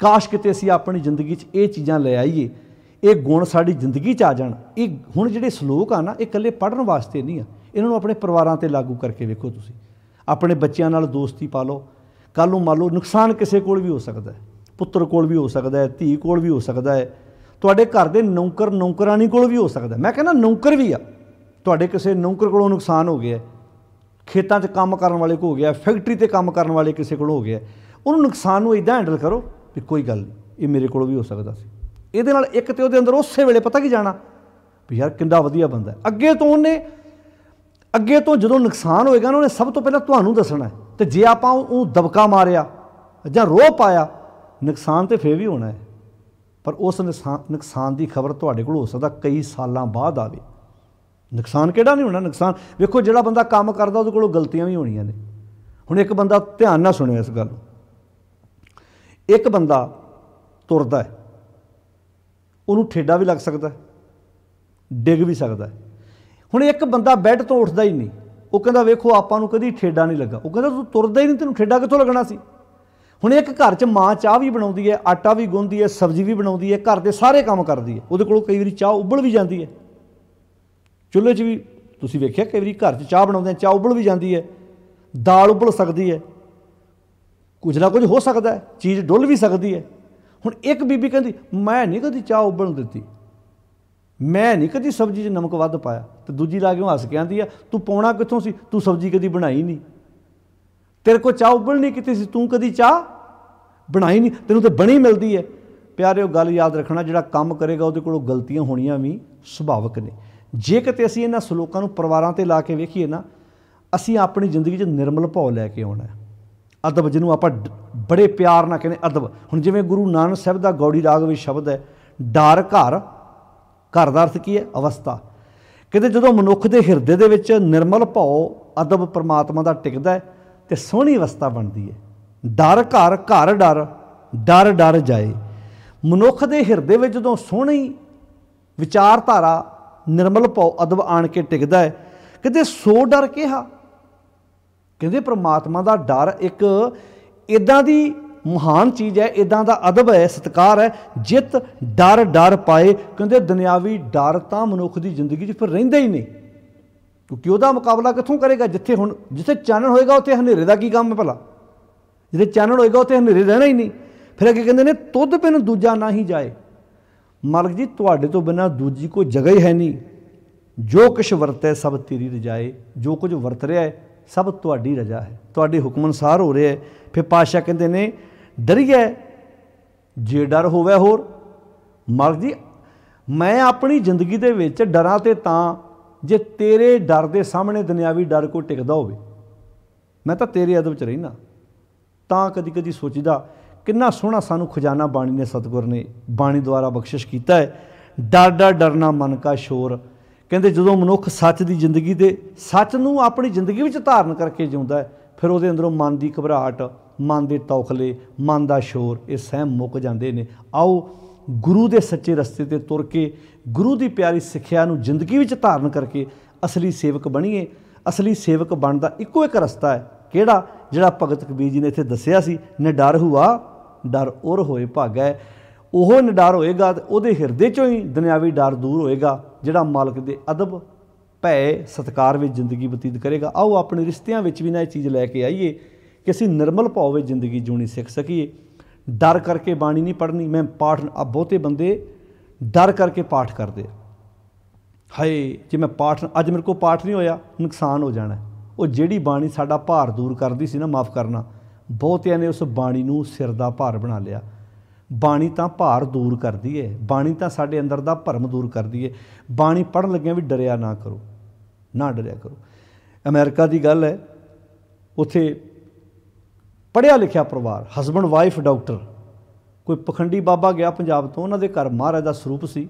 S1: ਕਾਸ਼ ਕਿਤੇ ਅਸੀਂ ਆਪਣੀ ਜ਼ਿੰਦਗੀ 'ਚ ਇਹ ਚੀਜ਼ਾਂ ਲੈ ਆਈਏ, ਇਹ ਗੁਣ ਸਾਡੀ ਜ਼ਿੰਦਗੀ 'ਚ ਆ ਜਾਣ। ਇਹ ਹੁਣ ਜਿਹੜੇ ਸਲੋਕ ਆ ਨਾ, ਇਹ ਇਕੱਲੇ ਪੜ੍ਹਨ ਵਾਸਤੇ ਨਹੀਂ ਆ, ਇਹਨਾਂ ਨੂੰ ਆਪਣੇ ਪਰਿਵਾਰਾਂ 'ਤੇ ਲਾਗੂ ਕਰਕੇ ਵੇਖੋ। ਤੁਸੀਂ ਆਪਣੇ ਬੱਚਿਆਂ ਨਾਲ ਦੋਸਤੀ ਪਾ ਲਓ। ਕੱਲ੍ਹ ਨੂੰ ਮੰਨ ਲਓ ਨੁਕਸਾਨ ਕਿਸੇ ਕੋਲ ਵੀ ਹੋ ਸਕਦਾ ਹੈ, ਪੁੱਤਰ ਕੋਲ ਵੀ ਹੋ ਸਕਦਾ ਹੈ, ਧੀ ਕੋਲ ਵੀ ਹੋ ਸਕਦਾ ਹੈ, ਤੁਹਾਡੇ ਘਰ ਦੇ ਨੌਕਰਾਨੀ ਕੋਲ ਵੀ ਹੋ ਸਕਦਾ। ਮੈਂ ਕਹਿੰਦਾ ਨੌਕਰ ਵੀ ਆ, ਤੁਹਾਡੇ ਕਿਸੇ ਨੌਕਰ ਕੋਲੋਂ ਨੁਕਸਾਨ ਹੋ ਗਿਆ, ਖੇਤਾਂ 'ਚ ਕੰਮ ਕਰਨ ਵਾਲੇ ਕੋਲ ਹੋ ਗਿਆ, ਫੈਕਟਰੀ 'ਤੇ ਕੰਮ ਕਰਨ ਵਾਲੇ ਕਿਸੇ ਕੋਲ ਹੋ ਗਿਆ, ਉਹਨੂੰ ਨੁਕਸਾਨ ਨੂੰ ਇੱਦਾਂ ਹੈਂਡਲ ਕਰੋ ਵੀ ਕੋਈ ਗੱਲ ਨਹੀਂ, ਇਹ ਮੇਰੇ ਕੋਲ ਵੀ ਹੋ ਸਕਦਾ ਸੀ। ਇਹਦੇ ਨਾਲ ਇੱਕ ਤਾਂ ਉਹਦੇ ਅੰਦਰ ਉਸੇ ਵੇਲੇ ਪਤਾ ਕੀ ਜਾਣਾ ਵੀ ਯਾਰ ਕਿੰਨਾ ਵਧੀਆ ਬੰਦਾ। ਅੱਗੇ ਤੋਂ ਜਦੋਂ ਨੁਕਸਾਨ ਹੋਏਗਾ ਨਾ, ਉਹਨੇ ਸਭ ਤੋਂ ਪਹਿਲਾਂ ਤੁਹਾਨੂੰ ਦੱਸਣਾ। ਅਤੇ ਜੇ ਆਪਾਂ ਉਹ ਦਬਕਾ ਮਾਰਿਆ ਜਾਂ ਰੋਹ ਪਾਇਆ, ਨੁਕਸਾਨ ਤਾਂ ਫਿਰ ਵੀ ਹੋਣਾ ਹੈ, ਪਰ ਉਸ ਨੁਕਸਾਨ ਦੀ ਖਬਰ ਤੁਹਾਡੇ ਕੋਲ ਹੋ ਸਕਦਾ ਕਈ ਸਾਲਾਂ ਬਾਅਦ ਆਵੇ। ਨੁਕਸਾਨ ਕਿਹੜਾ ਨਹੀਂ ਹੋਣਾ? ਨੁਕਸਾਨ ਵੇਖੋ, ਜਿਹੜਾ ਬੰਦਾ ਕੰਮ ਕਰਦਾ ਉਹਦੇ ਕੋਲੋਂ ਗਲਤੀਆਂ ਵੀ ਹੋਣੀਆਂ ਨੇ। ਹੁਣ ਇੱਕ ਬੰਦਾ, ਧਿਆਨ ਨਾਲ ਸੁਣਿਓ ਇਸ ਗੱਲ ਨੂੰ, ਇੱਕ ਬੰਦਾ ਤੁਰਦਾ ਹੈ, ਉਹਨੂੰ ਠੇਡਾ ਵੀ ਲੱਗ ਸਕਦਾ, ਡਿੱਗ ਵੀ ਸਕਦਾ। ਹੁਣ ਇੱਕ ਬੰਦਾ ਬੈੱਡ ਤੋਂ ਉੱਠਦਾ ਹੀ ਨਹੀਂ, ਉਹ ਕਹਿੰਦਾ ਵੇਖੋ ਆਪਾਂ ਨੂੰ ਕਦੀ ਠੇਡਾ ਨਹੀਂ ਲੱਗਾ। ਉਹ ਕਹਿੰਦਾ ਤੂੰ ਤੁਰਦਾ ਹੀ ਨਹੀਂ, ਤੈਨੂੰ ਠੇਡਾ ਕਿੱਥੋਂ ਲੱਗਣਾ ਸੀ? ਹੁਣ ਇੱਕ ਘਰ 'ਚ ਮਾਂ ਚਾਹ ਵੀ ਬਣਾਉਂਦੀ ਹੈ, ਆਟਾ ਵੀ ਗੁੰਨਦੀ ਹੈ, ਸਬਜ਼ੀ ਵੀ ਬਣਾਉਂਦੀ ਹੈ, ਘਰ ਦੇ ਸਾਰੇ ਕੰਮ ਕਰਦੀ ਹੈ, ਉਹਦੇ ਕੋਲੋਂ ਕਈ ਵਾਰੀ ਚਾਹ ਉਬਲ ਵੀ ਜਾਂਦੀ ਹੈ। ਚੁੱਲ੍ਹੇ 'ਚ ਵੀ ਤੁਸੀਂ ਵੇਖਿਆ ਕਈ ਵਾਰੀ ਘਰ 'ਚ ਚਾਹ ਬਣਾਉਂਦੇ ਚਾਹ ਉਬਲ ਵੀ ਜਾਂਦੀ ਹੈ, ਦਾਲ ਉਬਲ ਸਕਦੀ ਹੈ, ਕੁਝ ਨਾ ਕੁਝ ਹੋ ਸਕਦਾ ਹੈ, ਚੀਜ਼ ਡੁੱਲ ਵੀ ਸਕਦੀ ਹੈ। ਹੁਣ ਇੱਕ ਬੀਬੀ ਕਹਿੰਦੀ ਮੈਂ ਨਹੀਂ ਕਦੀ ਚਾਹ ਉਬਲਣ ਦਿੱਤੀ, ਮੈਂ ਨਹੀਂ ਕਦੀ ਸਬਜ਼ੀ 'ਚ ਨਮਕ ਵੱਧ ਪਾਇਆ, ਅਤੇ ਦੂਜੀ ਲਾ ਕੇ ਉਹ ਹੱਸ ਕੇ ਆਂਦੀ ਆ ਤੂੰ ਪਾਉਣਾ ਕਿੱਥੋਂ ਸੀ, ਤੂੰ ਸਬਜ਼ੀ ਕਦੀ ਬਣਾਈ ਨਹੀਂ। तेरे को चाह उबल नहीं की सी, तू कदी चाह बनाई नहीं, तेनों तो बनी मिलती है। प्यारे गल याद रखना, जिहड़ा काम करेगा उहदे कोलों गलतियां होणियां भी सुभाविक ने। जे किते असीं इन्हां सलोकां नूं परिवारां ते ला के वेखीए ना, असीं अपनी जिंदगी 'च निर्मल भाव लैके आउणा है। अदब जिन्हों आपां बड़े प्यार नाल कहने अदब, हुण जिवें गुरु नानक साहिब दा गौड़ी राग विच शब्द है, डर घर, घर दा अर्थ की है अवस्था। कहते जदों मनुख दे हिरदे दे विच निर्मल भाव अदब परमात्मा दा टिकदा है ते सोहणी अवस्था बनदी है। डर घर, घर डर, डर डर जाए। मनुख दे हिरदे विच जदों सोहणी विचारधारा निर्मल भाव अदब आण के टिकदा है, कहते सो डर किहा, कहते परमात्मा का डर एक इदां दी महान चीज़ है, इदां दा अदब है, सत्कार है, जित डर डर पाए। कहते दुनियावी डर तो मनुख की जिंदगी फिर रहिंदा ही नहीं, क्योंकि वह मुकाबला कित्थों करेगा। जिथे हुण जिथे चानण होएगा उत्थे हनेरे का की काम है भला, जिथे चानण होएगा उत्थे हनेरे रहना ही नहीं। फिर अगे कहते हैं तुद बिन दूजा ना ही जाए। मालक जी तुहाडे तो बिना दूजी कोई जगह ही है नहीं। जो कुछ वरतै सब तेरी रजाए, जो कुछ वरत रहा है सब तुहाडी रजा है, तुहाडे हुक्म अनुसार हो रहा है। फिर पातशाह कहते ने डरिए जे डर होवे होर। मालक जी मैं अपनी जिंदगी दे विच डरां ते तां जे तेरे डर दे सामने दुनियावी डर कोई टिकदा होवे। मैं तो तेरे अदब च रहिना। तां कदी कदी सोचीदा किन्ना सोहना सानू खजाना बाणी ने सतगुर ने बाणी द्वारा बख्शिश कीता है। डर डर डरना मन का शोर। कहते जो मनुख सच की जिंदगी दे सच नूं अपनी जिंदगी में धारण करके जिउंदा है, फिर वो अंदरों मन की घबराहट, मन के तौखले, मन का शोर, ये सहम मुक जाते हैं। आओ गुरु के सच्चे रस्ते ते तुर के गुरु की प्यारी सिक्ख्या नूं जिंदगी में धारण करके असली सेवक बणीए। असली सेवक बनदा इक्को एक रस्ता है, किहड़ा जिहड़ा भगत कबीर जी ने इत्थे दस्सिया सी, निडर हुआ डर उर होए भागै। ओह निडर होएगा तो उहदे हिरदे चों ही दुनियावी डर दूर होएगा, जिहड़ा मालक दे अदब भै सत्कार में जिंदगी बतीत करेगा। आओ अपने रिश्तियां विच भी ना ये चीज़ लैके आईए कि असीं निर्मल भाव में जिंदगी जीनी सीख सकीए। डर करके बाणी नहीं पढ़नी। मैं पाठ बहुते बंदे डर करके पाठ करते, हाए जे मैं पाठ अज मेरे को पाठ नहीं होया नुकसान हो जाना। वो जिहड़ी बाणी साडा भार दूर करदी सी ना, माफ़ करना, बहुतियां ने उस बाणी नूं सिर दा भार बना लिया। बाणी तां भार दूर करदी है, बाणी तां साडे अंदर दा भरम दूर करदी है। बाणी पढ़न लग्गिआं भी डरिया ना करो, ना डरिया करो। अमेरिका की गल है, उत्थे पढ़िया लिखिया परिवार, हसबैंड वाइफ डॉक्टर, कोई पखंडी बाबा गया पंजाब तो, उन्होंने घर महाराज का स्वरूप सी।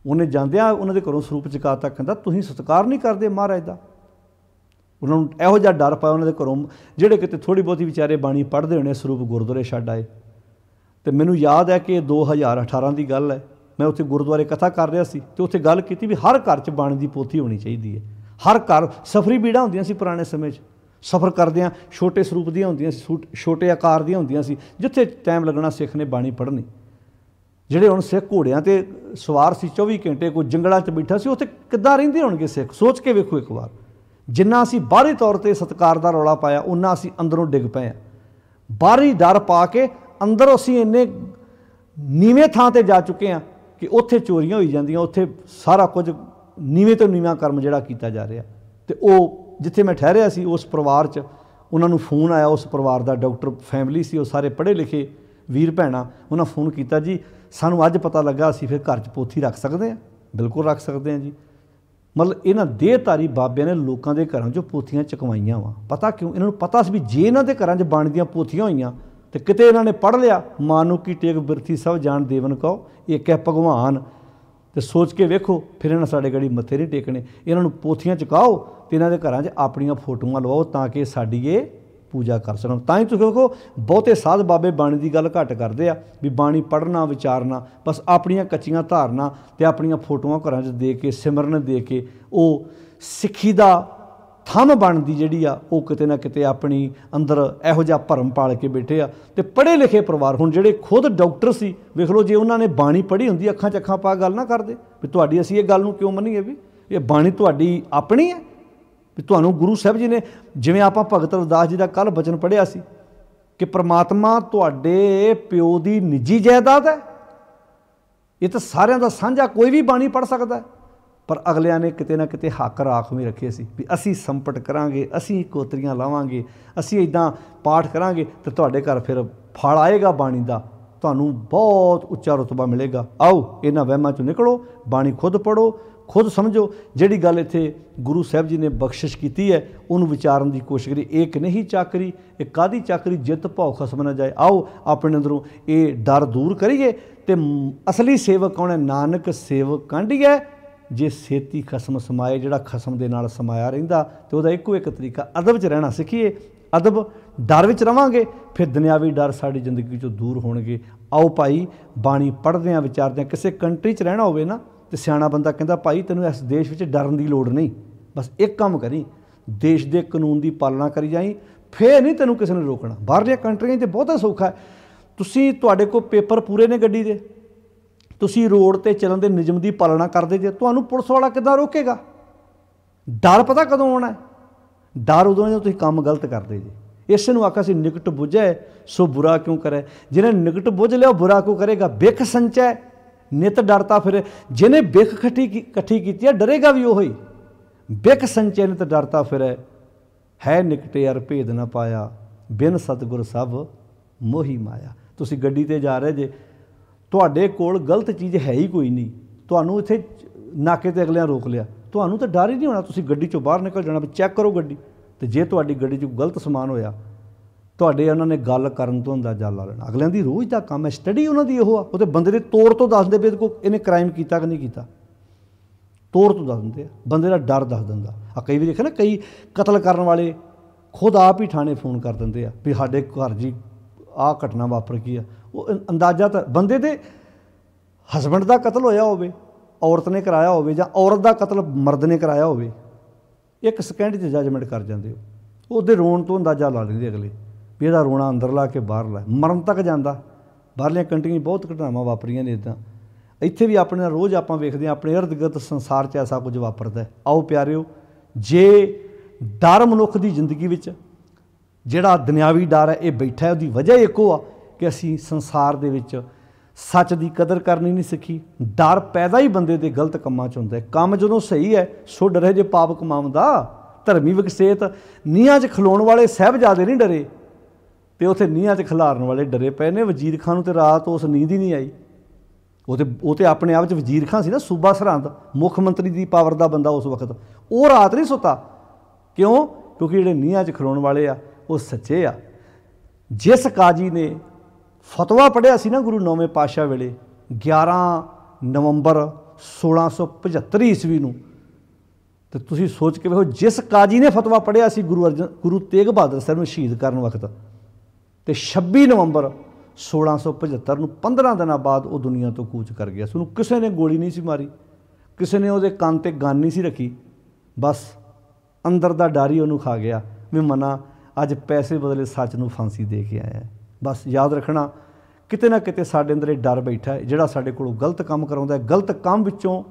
S1: उन्हें जांदियां उन्होंने घरों स्वरूप चुकाता, कहता तुसीं सत्कार नहीं करते महाराज का। उन्होंने इहो जिहा डर पाया उन्होंने घरों, जिहड़े किते थोड़ी बहुती विचारे बाणी पढ़ते होने स्वरूप गुरुद्वारे छड्ड आए। तो मैनू याद है कि 2018 की गल है, मैं उत्थे गुरुद्वारे कथा कर रहा सी, तो उत्थे गल की भी हर घर च बाणी की पोथी होनी चाहिए है। हर घर सफरी बीड़ा होंदियां सी पुराने समय सफ़र करदियां, छोटे स्वरूप दियां होंदियां सी, छोटे आकार दियां होंदियां सी, जिथे टाइम लगना सिख ने बाणी पढ़नी। जिहड़े हुण सिख घोड़ियां ते सवार सी 24 घंटे, कोई जंगलां च बैठा सी, उत्थे किद्दां रहिंदे होणगे सिख? सोच के वेखो एक बार। जिन्ना असीं बाहरी तौर पर सत्कार का रौला पाया, उन्ना असीं अंदरों डिग पए। बाहरी डर पा के अंदर असीं इन्ने नीवें थां ते जा चुके हैं कि उत्थे चोरियां होई जांदियां, उत्थे सारा कुछ नीवें तो नीवां कर्म जिहड़ा कीता जा रहा। तो वो जिथे मैं ठहरिया सी उस परिवार च उन्होंने फोन आया, उस परिवार का डॉक्टर फैमिली सी, वो सारे पढ़े लिखे वीर भैणां, उन्होंने फोन किया जी सानू अज पता लगा असीं फिर घर च पोथी रख सकते हैं। बिल्कुल रख सकते हैं जी। मतलब इन्हां देहधारी बाबिਆਂ ने लोगों के घरों चों पोथियां चकवाइयां वा। पता क्यों? इन्हों पता सी भी जे इन्हां दे घरां च बाणी दीयां पोथियां होईयां तो किते इन्होंने पढ़ लिया, मानो की टेक बिरथी सब जान देवन कहो, एक है भगवान। तो सोच के वेखो, फिर इन्होंने साढ़े गड़ी मत्थे नहीं टेकने। इन्होंने पोथियां चुकाओ तो इन्हों के घरों च अपनियां फोटोआं लवाओ ताकि साडी ये पूजा कर सकन। तां ही तुसीं देखो बहुते साध बाबे बाणी की गल घट करते हैं भी बाणी पढ़ना विचारना, बस अपनियां कच्चियां धारना ते अपनियां फोटोआं घरां च दे के सिमरन दे के वो सिक्खी दा थंम बनदी जिहड़ी आ वो किते ना किते अपनी अंदर इहो जिहा भरम पाल के बैठे आ। ते पढ़े लिखे परिवार हुण जिहड़े खुद डॉक्टर सी, वेख लो जे उन्होंने बाणी पढ़ी हुंदी अखां च अखां पा गल ना करदे भी तुहाडी असीं इह गल नूं क्यों मन्नीए भी ये बाणी तुहाडी अपनी है, भी तुहानूं गुरु साहिब जी ने जिवें आपां भगत रविदास जी का कल बचन पढ़िया सी कि परमात्मा तुहाडे प्यो की निजी जायदाद है, ये तो सारिਆਂ दा साझा, कोई भी बाणी पढ़ सकता है। पर अगलियां ने किते ना किते हक राखवें रखे सी भी असी संपट करांगे, असी कोतरियां लावांगे, असी इदां पाठ करांगे तो तुहाडे घर फिर फल आएगा बाणी दा, तुहानूं बहुत उच्चा रुतबा मिलेगा। आओ इन्हां वहमां चों निकलो, बाणी खुद पढ़ो, खुद समझो। जिहड़ी गल इत्थे गुरु साहब जी ने बख्शिश कीती है उहनूं विचारन की कोशिश करिए। एक नहीं चाकरी, एक कादी चाकरी जित भौ खसम न जाए। आओ अपने अंदरों ये डर दूर करिए ते असली सेवक कौन है? नानक सेवक कांढिए जे सेती खसम समाए। जिहड़ा खसम दे नाल समाया रहिंदा ते उहदा इक्को एक तरीका अदब च रहना सीखीए। अदब डर विच रवांगे फिर दुनियावी डर साडी जिंदगी चों दूर होणगे। आओ भाई बाणी पढ़दे विचारदे किसी कंट्री च रहना होवे ना तो सियाणा बंदा कहंदा भाई तैनूं इस देश विच डरन की लोड़ नहीं, बस एक काम करी, देश के कानून की पालना करी जाई, फिर नहीं तैनूं किसी ने रोकना। बाहरलियां कंट्रियां ते बहुत सौखा है, तुसीं तुहाडे कोल पेपर पूरे ने गड्डी दे, तुसीं रोड ते चलन दे नियम की पालना करदे जे, तुहानूं पुलिस वाला किद्दां रोकेगा? डर पता कदों आउणा है? डर उदों जो तुसीं काम गलत करदे जे। इस नूं आखिआ सी निकट बुझै सो बुरा क्यों करे। जिन्हें निकट बुझ लिया बुरा क्यों करेगा। बिख संचै नित डरता फिरे। जिन्हें बिख कट्ठी की डरेगा भी वही। बिख संचय नित डरता फिरे, है निकटे अर भेद न पाया, बिन सतगुर सब मोही माया। तुसीं गड्डी ते जा रहे जे, तुहाडे कोल गलत चीज़ है ही कोई नहीं, तुहानूं इत्थे नाके ते अगलियां रोक लिया, तुहानूं तो डर ही नहीं होना। तुसीं गड्डी चों बाहर निकल जाना, भी चैक करो गड्डी, तो जे तुहाडी गड्डी 'ਚ गलत समान होया तुहाडे उन्हां ने गल करन तो अंदाजा ला लेना। अगलियां दी रोज़ दा काम है, स्टडी उन्हां दी इहो आ। उहदे बंदे दे तौर तो दस दे भी इहने क्राइम कीता कि नहीं कीता, तौर तो दस दिंदे, बंदे दा डर दस दिंदा। कई वारी देखिआ ना कई कतल करन वाले खुद आप ही थाणे फोन कर दिंदे आ भी साडे घर जी आ घटना वापर गई आ। वो अंदाजा तो बंदे दे हसबैंड का कतल होया होवे, औरत ने कराया होवे, जां औरत का कतल मर्द ने कराया होवे, एक सैकेंड च जजमेंट कर जांदे हो। उहदे रोण तो अंदाजा ला लैंदे अगले भी इहदा रोना अंदरला के बाहरला, मरण तक जांदा। बाहरलियां कंट्रियां बहुत घटनावां वापरियां ने इदां। ਇੱਥੇ ਵੀ ਆਪਣੇ ਨਾਲ ਰੋਜ਼ ਆਪਾਂ ਵੇਖਦੇ ਹਾਂ ਆਪਣੇ ਇਰਦ ਗਿਰਦ ਸੰਸਾਰ 'ਚ ਐਸਾ ਕੁਝ ਵਾਪਰਦਾ। ਆਓ ਪਿਆਰਿਓ, ਜੇ ਡਰ ਮਨੁੱਖ ਦੀ ਜ਼ਿੰਦਗੀ ਵਿੱਚ ਜਿਹੜਾ ਦੁਨਿਆਵੀ ਡਰ ਹੈ ਇਹ ਬੈਠਾ, ਉਹਦੀ ਵਜ੍ਹਾ ਇੱਕੋ ਆ ਕਿ ਅਸੀਂ ਸੰਸਾਰ ਦੇ ਵਿੱਚ ਸੱਚ ਦੀ ਕਦਰ ਕਰਨੀ ਨਹੀਂ ਸਿੱਖੀ। ਡਰ ਪੈਦਾ ਹੀ ਬੰਦੇ ਦੇ ਗਲਤ ਕੰਮਾਂ 'ਚ ਹੁੰਦਾ। ਕੰਮ ਜਦੋਂ ਸਹੀ ਹੈ ਸੋ ਡਰੇ ਜੇ ਪਾਪ ਕਮਾਉਣ ਦਾ। ਧਰਮੀ ਵਿਕਸੇਤ ਨੀਹਾਂ 'ਚ ਖਲੋਣ ਵਾਲੇ ਸਾਹਿਬਜ਼ਾਦੇ ਨਹੀਂ ਡਰੇ, ਤੇ ਉੱਥੇ ਨੀਹਾਂ 'ਚ ਖਿਲਾਰਨ ਵਾਲੇ ਡਰੇ ਪਏ ਨੇ। ਵਜ਼ੀਰ ਖਾਨ ਨੂੰ ਤੇ ਰਾਤ ਉਸ ਨੀਂਦ ਹੀ ਨਹੀਂ ਆਈ। ਉਹ ਤੇ ਆਪਣੇ ਆਪ 'ਚ ਵਜ਼ੀਰ ਖਾਨ ਸੀ ਨਾ, ਸੂਬਾ ਸਰਹੰਦ, ਮੁੱਖ ਮੰਤਰੀ ਦੀ ਪਾਵਰ ਦਾ ਬੰਦਾ ਉਸ ਵਕਤ। ਉਹ ਰਾਤ ਨਹੀਂ ਸੁੱਤਾ। ਕਿਉਂ? ਕਿਉਂਕਿ ਜਿਹੜੇ ਨੀਹਾਂ 'ਚ ਖਲੋਣ ਵਾਲੇ ਆ ਉਹ ਸੱਚੇ ਆ। ਜਿਸ ਕਾਜੀ ਨੇ ਫਤਵਾ ਪੜ੍ਹਿਆ ਸੀ ਨਾ ਗੁਰੂ ਨੌਵੇਂ ਪਾਤਸ਼ਾਹ ਵੇਲੇ 11 ਨਵੰਬਰ 1675 ਈਸਵੀ ਨੂੰ, ਤੇ ਤੁਸੀਂ ਸੋਚ ਕੇ ਵੇਖੋ, ਜਿਸ ਕਾਜੀ ਨੇ ਫਤਵਾ ਪੜ੍ਹਿਆ ਸੀ ਗੁਰੂ ਤੇਗ ਬਹਾਦਰ ਸਾਹਿਬ ਨੂੰ ਸ਼ਹੀਦ ਕਰਨ ਵਕਤ, ਤੇ 26 ਨਵੰਬਰ 1675 ਨੂੰ 15 ਦਿਨਾਂ ਬਾਅਦ ਉਹ ਦੁਨੀਆ ਤੋਂ ਕੂਚ ਕਰ ਗਿਆ ਸੀ। ਉਹਨੂੰ ਕਿਸੇ ਨੇ ਗੋਲੀ ਨਹੀਂ ਸੀ ਮਾਰੀ, ਕਿਸੇ ਨੇ ਉਹਦੇ ਕੰਨ 'ਤੇ ਗਨ ਨਹੀਂ ਸੀ ਰੱਖੀ, ਬਸ ਅੰਦਰ ਦਾ ਡਰ ਹੀ ਉਹਨੂੰ ਖਾ ਗਿਆ ਵੀ ਮਨਾ ਅੱਜ ਪੈਸੇ ਬਦਲੇ ਸੱਚ ਨੂੰ ਫਾਂਸੀ ਦੇ ਕੇ ਆਇਆ। ਬਸ ਯਾਦ ਰੱਖਣਾ, ਕਿਤੇ ਨਾ ਕਿਤੇ ਸਾਡੇ ਅੰਦਰ ਇਹ ਡਰ ਬੈਠਾ ਹੈ ਜਿਹੜਾ ਸਾਡੇ ਕੋਲੋਂ ਗਲਤ ਕੰਮ ਕਰਾਉਂਦਾ ਹੈ। ਗਲਤ ਕੰਮ ਵਿੱਚੋਂ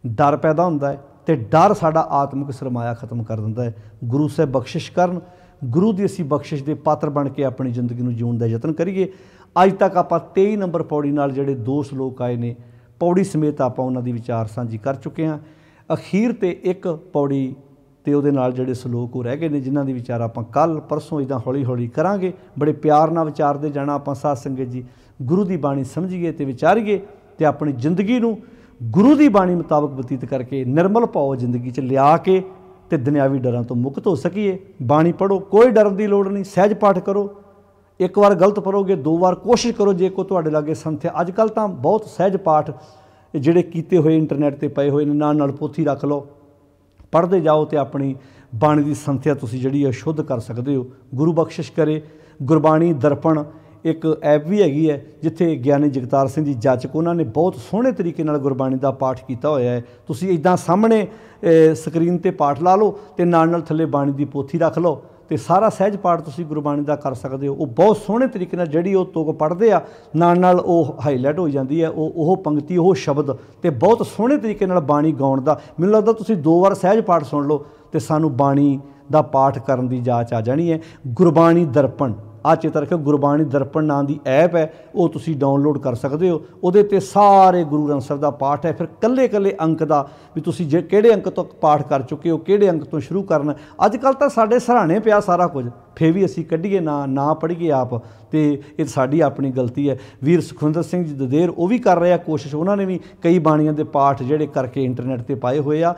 S1: ਡਰ ਪੈਦਾ ਹੁੰਦਾ ਹੈ, ਤੇ ਡਰ ਸਾਡਾ ਆਤਮਿਕ ਸਰਮਾਇਆ ਖਤਮ ਕਰ ਦਿੰਦਾ ਹੈ। ਗੁਰੂ ਸਾਹਿਬ ਬਖਸ਼ਿਸ਼ ਕਰਨ, ਗੁਰੂ ਦੀ ਅਸੀਂ ਬਖਸ਼ਿਸ਼ ਦੇ ਪਾਤਰ ਬਣ ਕੇ ਆਪਣੀ ਜ਼ਿੰਦਗੀ ਨੂੰ ਜਿਉਣ ਦਾ ਯਤਨ ਕਰੀਏ। ਅੱਜ ਤੱਕ ਆਪਾਂ 23 ਨੰਬਰ ਪੌੜੀ ਨਾਲ ਜਿਹੜੇ 2 ਸ਼ਲੋਕ ਆਏ ਨੇ, ਪੌੜੀ ਸਮੇਤ ਆਪਾਂ ਉਹਨਾਂ ਦੀ ਵਿਚਾਰ ਸਾਂਝੀ ਕਰ ਚੁੱਕੇ ਹਾਂ। ਅਖੀਰ ਤੇ ਇੱਕ ਪੌੜੀ ਤੇ ਉਹਦੇ ਨਾਲ ਜਿਹੜੇ ਸ਼ਲੋਕ ਉਹ ਰਹਿ ਗਏ ਨੇ, ਜਿਨ੍ਹਾਂ ਦੀ ਵਿਚਾਰ ਆਪਾਂ ਕੱਲ੍ਹ ਪਰਸੋਂ ਇੱਦਾਂ ਹੌਲੀ ਹੌਲੀ ਕਰਾਂਗੇ। ਬੜੇ ਪਿਆਰ ਨਾਲ ਵਿਚਾਰਦੇ ਜਾਣਾ ਆਪਾਂ ਸਾਧ ਸੰਗਤ ਜੀ। ਗੁਰੂ ਦੀ ਬਾਣੀ ਸਮਝੀਏ ਤੇ ਵਿਚਾਰੀਏ, ਤੇ ਆਪਣੀ ਜ਼ਿੰਦਗੀ ਨੂੰ ਗੁਰੂ ਦੀ ਬਾਣੀ ਮੁਤਾਬਕ ਬਤੀਤ ਕਰਕੇ ਨਿਰਮਲ ਭਾਵ ਜ਼ਿੰਦਗੀ 'ਚ ਲਿਆ ਕੇ ਤੇ ਦੁਨਿਆਵੀ ਡਰਾਂ ਤੋਂ ਮੁਕਤ ਹੋ ਸਕੀਏ। ਬਾਣੀ ਪੜ੍ਹੋ, ਕੋਈ ਡਰਨ ਦੀ ਲੋੜ ਨਹੀਂ। ਸਹਿਜ ਪਾਠ ਕਰੋ, ਇੱਕ ਵਾਰ ਗਲਤ ਪੜ੍ਹੋਗੇ 2 ਵਾਰ ਕੋਸ਼ਿਸ਼ ਕਰੋ। ਜੇ ਕੋਈ ਤੁਹਾਡੇ ਲਾਗੇ ਸੰਥਿਆ, ਅੱਜ ਕੱਲ੍ਹ ਤਾਂ ਬਹੁਤ ਸਹਿਜ ਪਾਠ ਜਿਹੜੇ ਕੀਤੇ ਹੋਏ ਇੰਟਰਨੈਟ 'ਤੇ ਪਏ ਹੋਏ ਨੇ, ਨਾਲ ਪੋਥੀ ਰੱਖ ਲਓ, ਪੜ੍ਹਦੇ ਜਾਓ ਤੇ ਆਪਣੀ ਬਾਣੀ ਦੀ ਸੰਥਿਆ ਤੁਸੀਂ ਜਿਹੜੀ ਹੈ ਸ਼ੁੱਧ ਕਰ ਸਕਦੇ ਹੋ। ਗੁਰੂ ਬਖਸ਼ਿਸ਼ ਕਰੇ। ਗੁਰਬਾਣੀ ਦਰਪਣ ਇੱਕ ਐਪ ਵੀ ਹੈਗੀ ਹੈ, ਜਿੱਥੇ ਗਿਆਨੀ ਜਗਤਾਰ ਸਿੰਘ ਜੀ ਜਾਚਕ, ਉਹਨਾਂ ਨੇ ਬਹੁਤ ਸੋਹਣੇ ਤਰੀਕੇ ਨਾਲ ਗੁਰਬਾਣੀ ਦਾ ਪਾਠ ਕੀਤਾ ਹੋਇਆ ਹੈ। ਤੁਸੀਂ ਇੱਦਾਂ ਸਾਹਮਣੇ ਸਕਰੀਨ 'ਤੇ ਪਾਠ ਲਾ ਲਓ ਅਤੇ ਨਾਲ ਥੱਲੇ ਬਾਣੀ ਦੀ ਪੋਥੀ ਰੱਖ ਲਓ, ਅਤੇ ਸਾਰਾ ਸਹਿਜ ਪਾਠ ਤੁਸੀਂ ਗੁਰਬਾਣੀ ਦਾ ਕਰ ਸਕਦੇ ਹੋ। ਉਹ ਬਹੁਤ ਸੋਹਣੇ ਤਰੀਕੇ ਨਾਲ ਜਿਹੜੀ ਉਹ ਤੁਕ ਪੜ੍ਹਦੇ ਆ, ਨਾਲ ਉਹ ਹਾਈਲਾਈਟ ਹੋ ਜਾਂਦੀ ਹੈ ਉਹ ਪੰਕਤੀ, ਉਹ ਸ਼ਬਦ, ਅਤੇ ਬਹੁਤ ਸੋਹਣੇ ਤਰੀਕੇ ਨਾਲ ਬਾਣੀ ਗਾਉਣ ਦਾ। ਮੈਨੂੰ ਲੱਗਦਾ ਤੁਸੀਂ 2 ਵਾਰ ਸਹਿਜ ਪਾਠ ਸੁਣ ਲਓ ਅਤੇ ਸਾਨੂੰ ਬਾਣੀ ਦਾ ਪਾਠ ਕਰਨ ਦੀ ਜਾਚ ਆ ਜਾਣੀ ਹੈ। ਗੁਰਬਾਣੀ ਦਰਪਣ ਆ ਚੇਤਾ ਰੱਖਿਓ ਗੁਰਬਾਣੀ ਦਰਪਣ ਨਾਂ ਦੀ ऐप है, वो तुसी डाउनलोड कर सकते हो। ਉਹਦੇ ਤੇ ਸਾਰੇ ਗੁਰੂ ਗ੍ਰੰਥ ਸਾਹਿਬ ਦਾ ਪਾਠ है। फिर ਕੱਲੇ ਕੱਲੇ अंक ਦਾ भी तुसी जे ਕਿਹੜੇ अंक तक पाठ कर चुके हो, ਕਿਹੜੇ अंक तो शुरू करना। अजकल तो साढ़े सराहने पिया सारा कुछ, फिर भी असी कढ़ीए ना पढ़ीए आप, तो ये साड़ी अपनी गलती है। वीर सुखविंदर सिंह जी ददेर वो भी कर रहे हैं कोशिश, उन्होंने भी कई बाणियां दे पाठ ਜਿਹੜੇ करके इंटरनेट ते पाए हुए आ।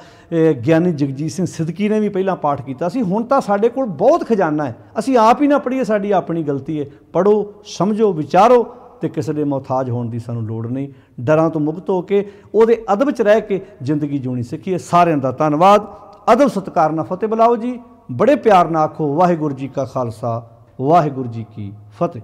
S1: ਗਿਆਨੀ जगजीत सिंह सिद्दकी ने भी पहला पाठ किया सी, हुण तां साडे कोल बहुत खजाना है, असी आप ही ना पढ़ीए, साड़ी अपनी गलती है। पढ़ो, समझो, विचारो, तो किसी के मोहताज होने की सानू लोड़ नहीं। डरां तो मुक्त होकर ਉਹਦੇ अदब च रह के जिंदगी जीनी सीखीए। सारिਆਂ ਦਾ ਧੰਨਵਾਦ। अदब सत्कार नाल फतेह बुलाओ जी, बड़े प्यार नाल आखो वाहिगुरू जी का खालसा वाहिगुरू जी की फतेह।